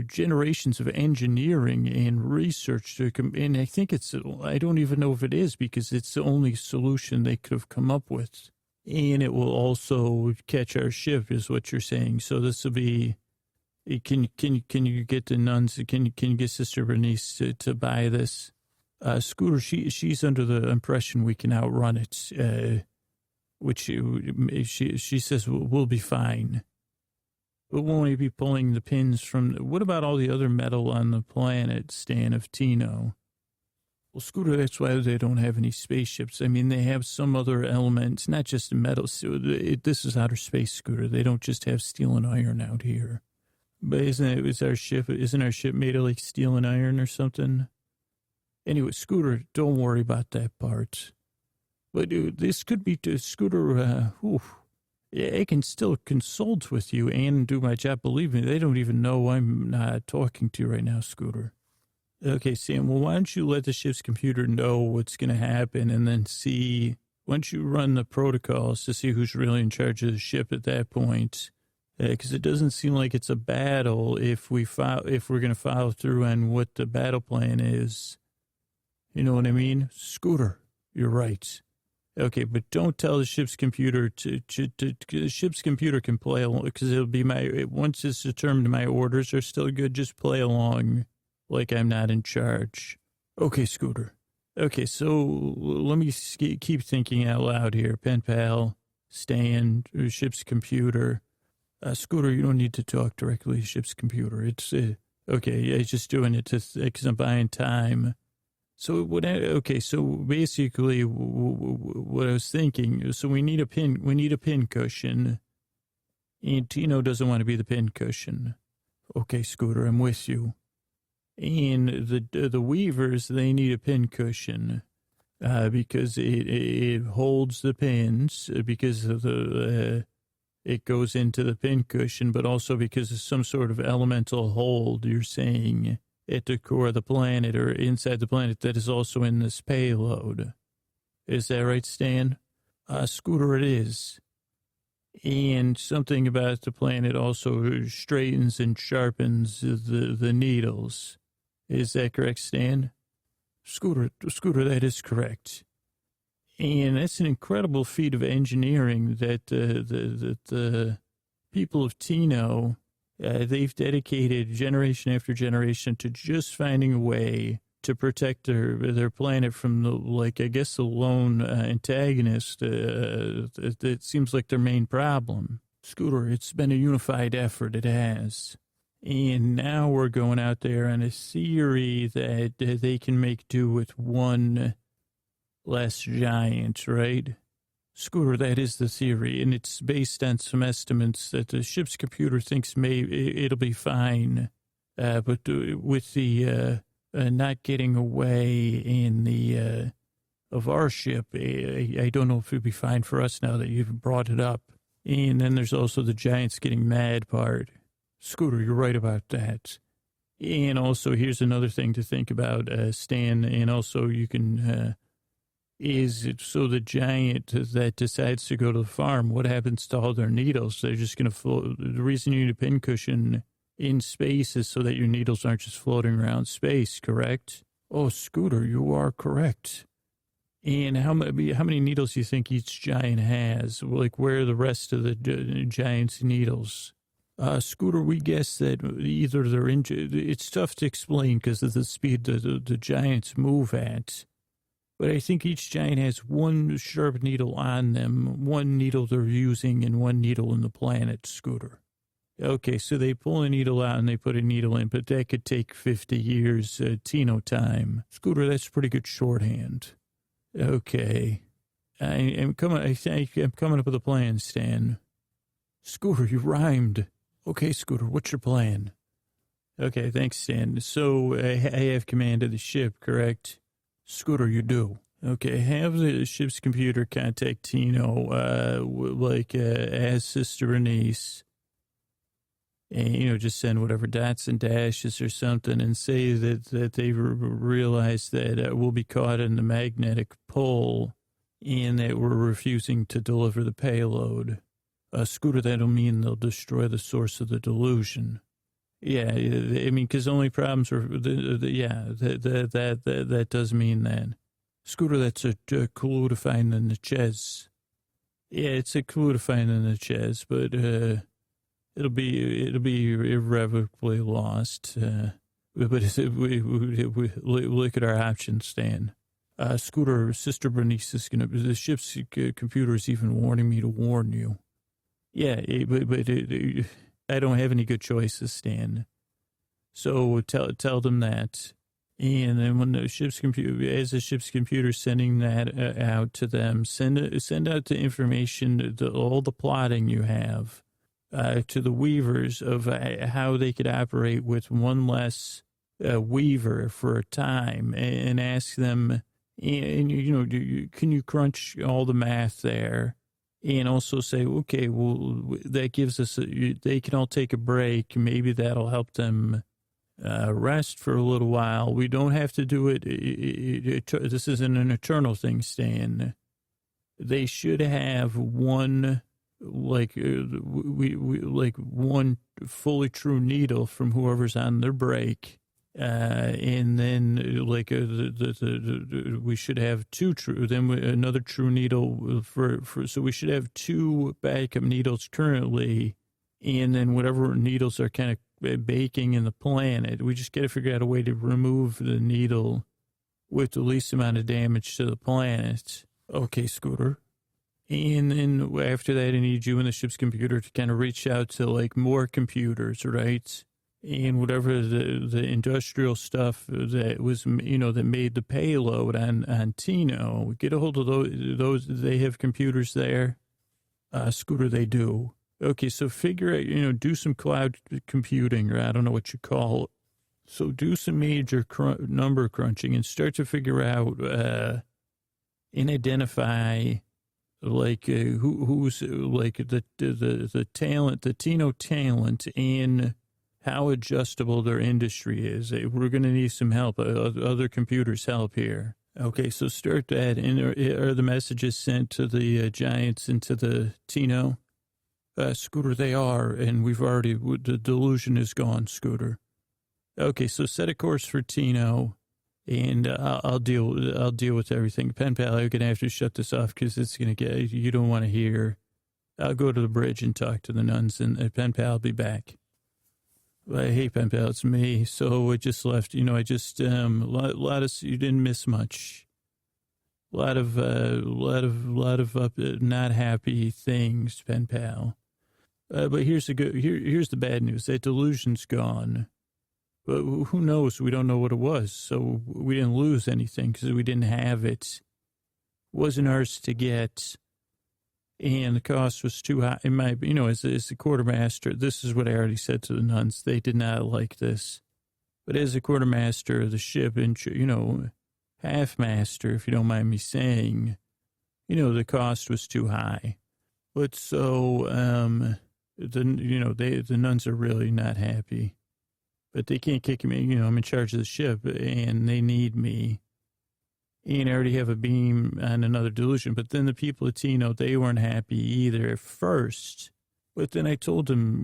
generations of engineering and research to come, and I think I don't even know if it is, because it's the only solution they could have come up with. And it will also catch our ship, is what you're saying. So this will be, can you get the nuns, can you get Sister Bernice to buy this? Scooter, she's under the impression we can outrun it, which she says we'll be fine. But won't he be pulling the pins from, what about all the other metal on the planet, Stan, of Tino? Well, Scooter, that's why they don't have any spaceships. I mean, they have some other elements, not just metal. This is outer space, Scooter. They don't just have steel and iron out here. But isn't our ship made of like steel and iron or something? Anyway, Scooter, don't worry about that part. But this could be Scooter. I can still consult with you and do my job. Believe me, they don't even know I'm not talking to you right now, Scooter. Okay, Sam, well, why don't you let the ship's computer know what's going to happen, and then see, once you run the protocols to see who's really in charge of the ship at that point, because it doesn't seem like it's a battle if we're going to follow through on what the battle plan is. You know what I mean? Scooter, you're right. Okay, but don't tell the ship's computer the ship's computer can play along, because it'll be once it's determined my orders are still good, just play along like I'm not in charge. Okay, Scooter. Okay, so let me keep thinking out loud here. Pen pal, Stan, ship's computer. Scooter, you don't need to talk directly to ship's computer. It's, okay, I'm just doing it because I'm buying time. So so basically what I was thinking, so we need a pincushion, and Tino doesn't want to be the pincushion. Okay, Scooter, I'm with you. And the weavers, they need a pincushion, because it holds the pins, because of it goes into the pincushion, but also because of some sort of elemental hold, you're saying, at the core of the planet or inside the planet that is also in this payload. Is that right, Stan? Scooter, it is. And something about the planet also straightens and sharpens the needles. Is that correct, Stan? Scooter, that is correct. And that's an incredible feat of engineering that the people of Tino, they've dedicated generation after generation to just finding a way to protect their planet from the, like, I guess the lone antagonist. It seems like their main problem. Scooter, it's been a unified effort. It has. And now we're going out there on a theory that they can make do with one less giant, right? Scooter, that is the theory, and it's based on some estimates that the ship's computer thinks it'll be fine, but with the not getting away in the of our ship, I don't know if it'd be fine for us now that you've brought it up. And then there's also the giants getting mad part. Scooter, you're right about that. And also, here's another thing to think about, Stan, and also you can, is it so the giant that decides to go to the farm, what happens to all their needles? They're just going to float. The reason you need a pincushion in space is so that your needles aren't just floating around space, correct? Oh, Scooter, you are correct. And how many needles do you think each giant has? Like, where are the rest of the giant's needles? Scooter, we guess that either they're it's tough to explain because of the speed the giants move at. But I think each giant has one sharp needle on them, one needle they're using, and one needle in the planet, Scooter. Okay, so they pull a needle out and they put a needle in, but that could take 50 years, Tino time. Scooter, that's pretty good shorthand. Okay. I'm coming up with a plan, Stan. Scooter, you rhymed. Okay, Scooter, what's your plan? Okay, thanks, Stan. So I have command of the ship, correct? Scooter, you do. Okay, have the ship's computer contact Tino, as sister or niece. And, just send whatever dots and dashes or something and say that they realize that we'll be caught in the magnetic pull and that we're refusing to deliver the payload. Scooter, that'll mean they'll destroy the source of the delusion. Yeah, I mean, because only problems are, that does mean that. Scooter, that's a clue to find in the chess. Yeah, it's a clue to find in the chess, but it'll be irrevocably lost. But we look at our options, Stan. Scooter, Sister Bernice is the ship's computer is even warning me to warn you. Yeah, but I don't have any good choices, Stan. So tell them that. And then when the ship's computer sending that out to them, send out the information, all the plotting you have, to the weavers of how they could operate with one less weaver for a time, and ask them, and can you crunch all the math there? And also say, okay, well, that gives us, they can all take a break. Maybe that'll help them rest for a little while. We don't have to do it. This isn't an eternal thing, Stan. They should have one, one fully true needle from whoever's on their break. And then we should have two true, then another true needle so we should have two backup needles currently. And then whatever needles are kind of baking in the planet, we just got to figure out a way to remove the needle with the least amount of damage to the planet. Okay, Scooter. And then after that, I need you and the ship's computer to kind of reach out to more computers, right? And whatever the industrial stuff that was, that made the payload on Tino, get a hold of those. They have computers there. Scooter, they do. Okay, so figure out, do some cloud computing, or I don't know what you call it. So do some major number crunching and start to figure out and identify who's the talent, the Tino talent, and how adjustable their industry is. We're going to need some help, other computers' help here. Okay, so start that. And are the messages sent to the giants and to the Tino? Scooter, they are, and the delusion is gone, Scooter. Okay, so set a course for Tino, And I'll deal with everything. Pen pal, you're gonna have to shut this off because it's gonna get, you don't want to hear. I'll go to the bridge and talk to the nuns, and Pen pal will be back. Well, hey, Pen pal, it's me. So I just left. I just lot of, you didn't miss much. A lot of not happy things, Pen pal. But here's here's the bad news. That delusion's gone. But who knows? We don't know what it was. So we didn't lose anything because we didn't have it. It wasn't ours to get. And the cost was too high. In my, as the quartermaster, this is what I already said to the nuns. They did not like this. But as a quartermaster of the ship and, half master, if you don't mind me saying, the cost was too high. But so, the nuns are really not happy. But they can't kick me. I'm in charge of the ship and they need me. And I already have a beam on another delusion. But then the people at Tino, they weren't happy either at first. But then I told them,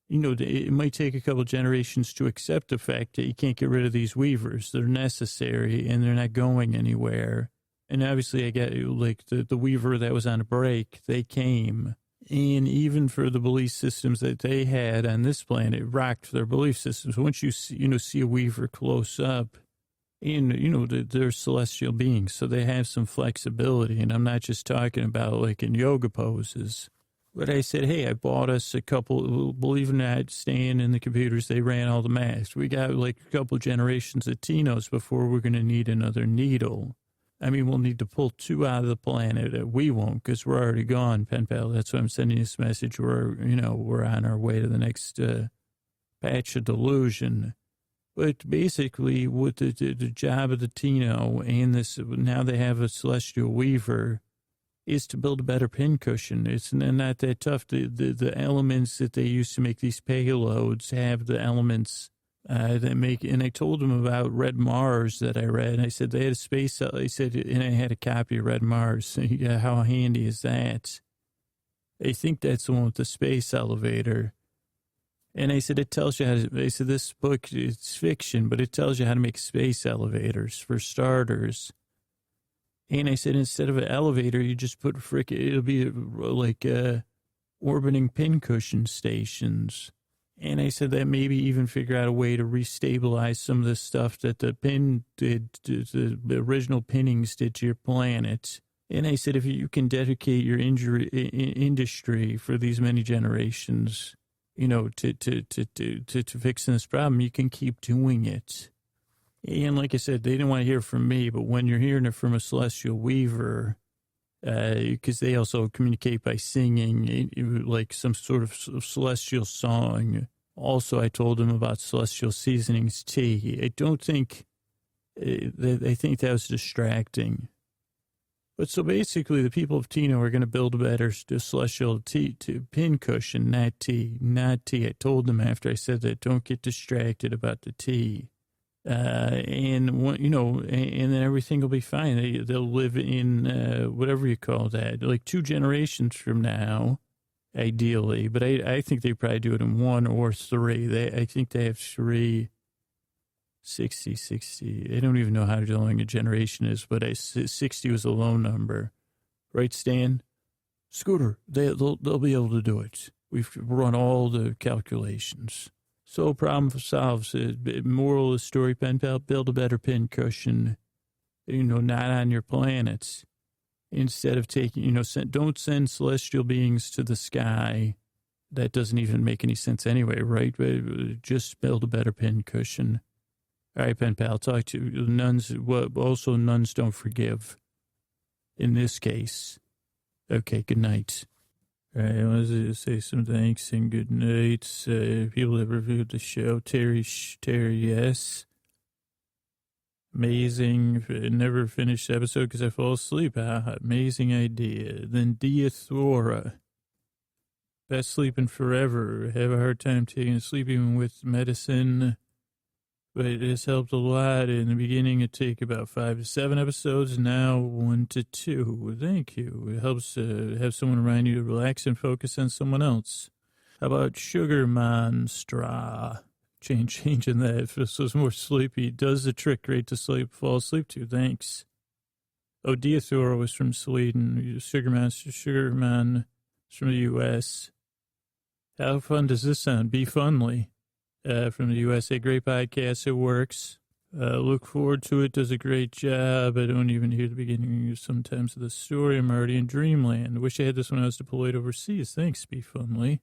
it might take a couple generations to accept the fact that you can't get rid of these weavers. They're necessary and they're not going anywhere. And obviously I got like the weaver that was on a break, they came. And even for the belief systems that they had on this planet, it rocked their belief systems. Once you see a weaver close up, and, they're celestial beings, so they have some flexibility. And I'm not just talking about like in yoga poses. But I said, hey, I bought us a couple, believe it or not, staying in the computers, they ran all the math. We got like a couple generations of Tinos before we're going to need another needle. I mean, we'll need to pull 2 out of the planet. We won't because we're already gone, Pen pal. That's why I'm sending this message. We're on our way to the next patch of delusion. But basically, with the job of the Tino and this, now they have a celestial weaver, is to build a better pincushion. It's not that tough. The elements that they use to make these payloads have the elements that make, and I told them about Red Mars that I read, and I said they had a space, I said, and I had a copy of Red Mars. Yeah, how handy is that? I think that's the one with the space elevator. And I said, it tells you how to, I said, this book, it's fiction, but it tells you how to make space elevators for starters. And I said, instead of an elevator, you just put it'll be like orbiting pincushion stations. And I said that maybe even figure out a way to restabilize some of the stuff that the pin did, the original pinnings did to your planet. And I said, if you can dedicate your industry for these many generations, to fixing this problem, you can keep doing it. And like I said, they didn't want to hear from me, but when you're hearing it from a celestial weaver, because they also communicate by singing, like some sort of celestial song. Also, I told them about celestial seasonings tea. I don't think, I think that was distracting. But so basically, the people of Tino are going to build a better celestial pincushion, not tea. I told them after I said that, don't get distracted about the tea. And then everything will be fine. They'll live in whatever you call that, like 2 generations from now, ideally. But I think they probably do it in 1 or 3. I think they have 3, 60. I don't even know how long a generation is, but 60 was a low number, right, Stan? Scooter, they'll be able to do it. We've run all the calculations. So problem solves. Moral of the story, Pen pal, build a better pincushion, not on your planets. Instead of taking, don't send celestial beings to the sky. That doesn't even make any sense anyway, right? Just build a better pincushion. All right, Pen pal, talk to nuns. Also, nuns don't forgive in this case. Okay, good night. All right, I want to say some thanks and good nights. People that reviewed the show. Terry, yes. Amazing. Never finished the episode because I fall asleep. Amazing idea. Then Diathora. Best sleeping forever. Have a hard time taking a sleep even with medicine. But it has helped a lot. In the beginning, it'd take about 5 to 7 episodes. Now, 1 to 2. Thank you. It helps have someone remind you to relax and focus on someone else. How about Sugar Monstra? Changing that so it's more sleepy. Does the trick great to fall asleep to. Thanks. Oh, Diathora was from Sweden. Sugarman is from the U.S. How fun does this sound? Be Funly from the U.S. A great podcast. It works. Look forward to it. Does a great job. I don't even hear the beginning sometimes of the story. I'm already in dreamland. Wish I had this when I was deployed overseas. Thanks, Be Funly.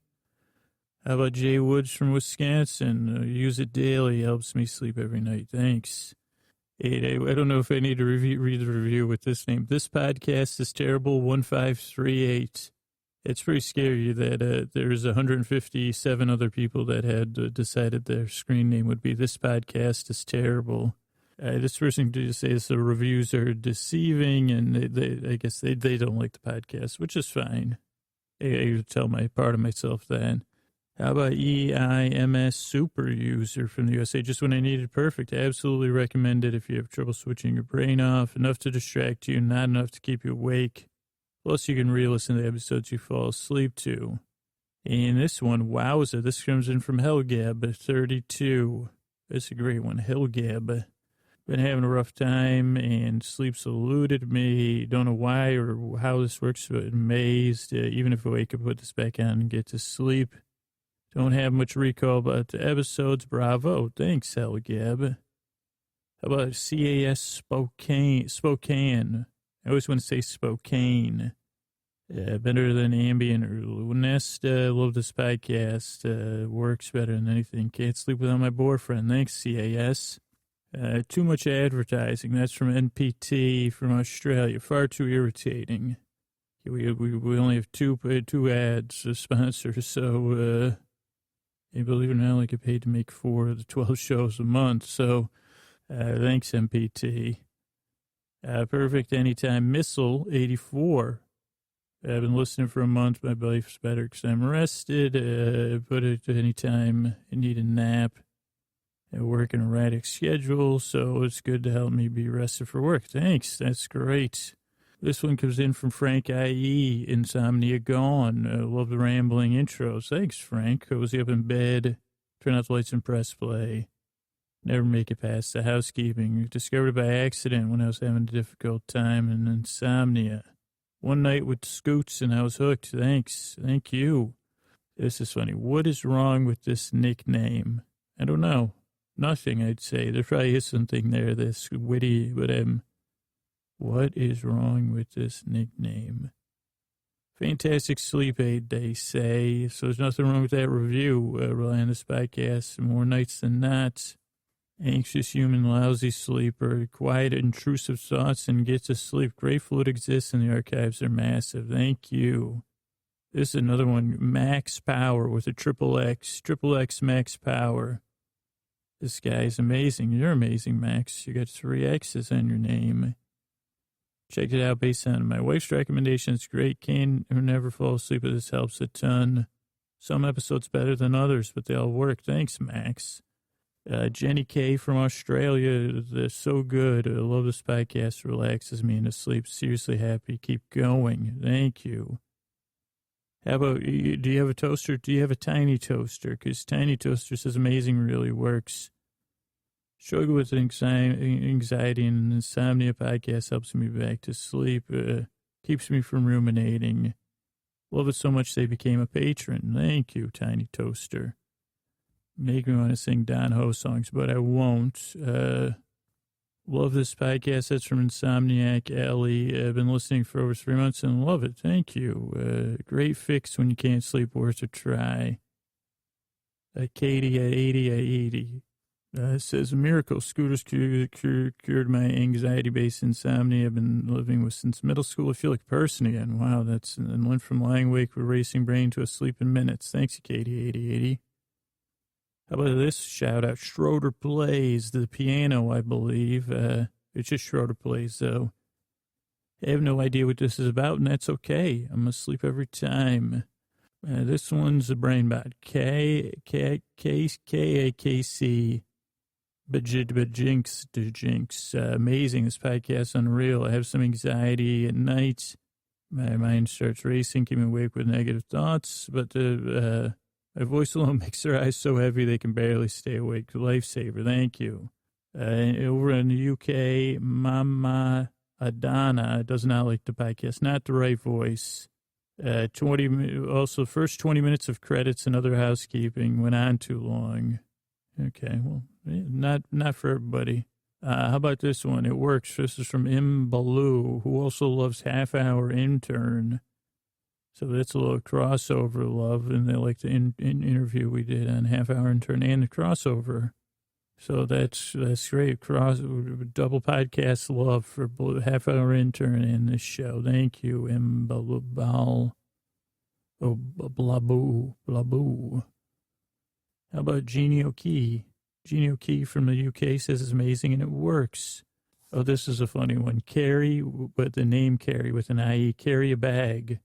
How about Jay Woods from Wisconsin? Use it daily. Helps me sleep every night. Thanks. I don't know if I need to read the review with this name. This podcast is terrible. 1538. It's pretty scary that there's 157 other people that had decided their screen name would be "This podcast is terrible." This person did say the reviews are deceiving, and I guess they don't like the podcast, which is fine. I tell my part of myself that. How about EIMS Super User from the USA? Just when I need it perfect. I absolutely recommend it if you have trouble switching your brain off. Enough to distract you, not enough to keep you awake. Plus, you can re-listen to the episodes you fall asleep to. And this one, wowza, this comes in from Hellgab32. That's a great one, Hellgab. Been having a rough time, and sleep's eluded me. Don't know why or how this works, but amazed. Even if I wake up, put this back on and get to sleep. Don't have much recall about the episodes. Bravo. Thanks, Hellgab. How about CAS Spokane? I always want to say Spokane. Better than Ambien or Lunesta. Love this podcast. Works better than anything. Can't sleep without my boyfriend. Thanks, CAS. Too much advertising. That's from NPT from Australia. Far too irritating. We only have two ads sponsors, so and believe it or not, I only get paid to make 4 of the 12 shows a month. So thanks, MPT. Perfect Anytime Missile 84. I've been listening for a month. My life's better because I'm rested. Put it anytime I need a nap. I work an erratic schedule, so it's good to help me be rested for work. Thanks. That's great. This one comes in from Frank IE, Insomnia Gone. Love the rambling intros. Thanks, Frank. Cozy up in bed. Turn out the lights and press play. Never make it past the housekeeping. Discovered it by accident when I was having a difficult time and insomnia. One night with Scoots and I was hooked. Thanks. Thank you. This is funny. What is wrong with this nickname? I don't know. Nothing, I'd say. There probably is something there that's witty, but what is wrong with this nickname? Fantastic sleep aid, they say. So there's nothing wrong with that review. Rely on this podcast more nights than not. Anxious human, lousy sleeper, quiet, intrusive thoughts, and get to sleep. Grateful it exists, and the archives are massive. Thank you. This is another one, Max Power with a triple X Max Power. This guy is amazing. You're amazing, Max. You got 3 X's on your name. Check it out based on my wife's recommendations. Great. Can never fall asleep, but this helps a ton. Some episodes better than others, but they all work. Thanks, Max. Jenny K from Australia. They're so good. I love this podcast. Relaxes me into sleep. Seriously happy. Keep going. Thank you. How about, do you have a toaster? Do you have a tiny toaster? Because tiny toaster says amazing really works. Struggle with anxiety and insomnia podcast helps me back to sleep. Keeps me from ruminating. Love it so much they became a patron. Thank you, Tiny Toaster. Make me want to sing Don Ho songs, but I won't. Love this podcast. That's from Insomniac Alley. I've been listening for over 3 months and love it. Thank you. Great fix when you can't sleep. Worth a try. Katie at 80. It says, a miracle. Scooters cured my anxiety-based insomnia I've been living with since middle school. I feel like a person again. Wow, and went from lying awake with a racing brain to asleep in minutes. Thanks, Katie 80. How about this shout out? Schroeder Plays the piano, I believe. It's just Schroeder Plays, though. I have no idea what this is about, and that's okay. I'm asleep every time. This one's a brain bot. KAKC. Jinx. Amazing. This podcast unreal. I have some anxiety at night. My mind starts racing, keeping me awake with negative thoughts, but My voice alone makes their eyes so heavy they can barely stay awake. Lifesaver, thank you. Over in the UK, Mama Adana does not like the podcast. Not the right voice. 20, also, first 20 minutes of credits and other housekeeping went on too long. Okay, well, not for everybody. How about this one? It works. This is from M. Baloo, who also loves Half Hour Intern. So that's a little crossover love, and they like the interview we did on Half Hour Intern and the crossover. So that's great. Double podcast love for Half Hour Intern and this show. Thank you, M. Baloo. Oh, blaboo. How about Jeannie O'Key? Jeannie O'Key from the UK says it's amazing and it works. Oh, this is a funny one. Carrie, but the name Carrie with an IE, carry a bag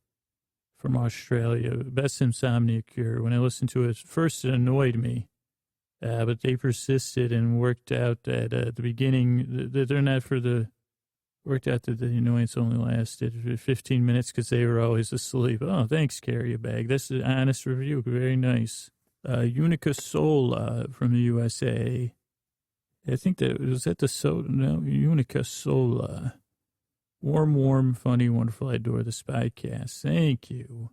from Australia. Best insomnia cure. When I listened to it, first it annoyed me, but they persisted and worked out at the beginning. They're not for the, worked out that the annoyance only lasted 15 minutes because they were always asleep. Oh, thanks, carry a bag. That's an honest review. Very nice. Unica Sola from the USA. I think that was at the Unica Sola. Warm, funny, wonderful. I adore the Spycast. Thank you.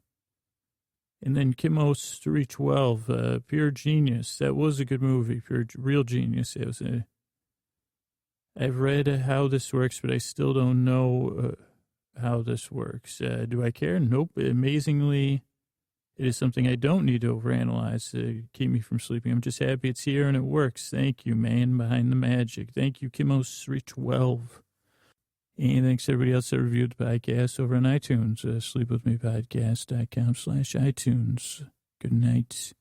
And then Kimos 312, Pure Genius. That was a good movie. Real Genius. It was I've read how this works, but I still don't know how this works. Do I care? Nope. Amazingly, it is something I don't need to overanalyze to keep me from sleeping. I'm just happy it's here and it works. Thank you, man behind the magic. Thank you, Kimos 312. And thanks to everybody else that reviewed the podcast over on iTunes. Sleepwithmepodcast.com/iTunes. Good night.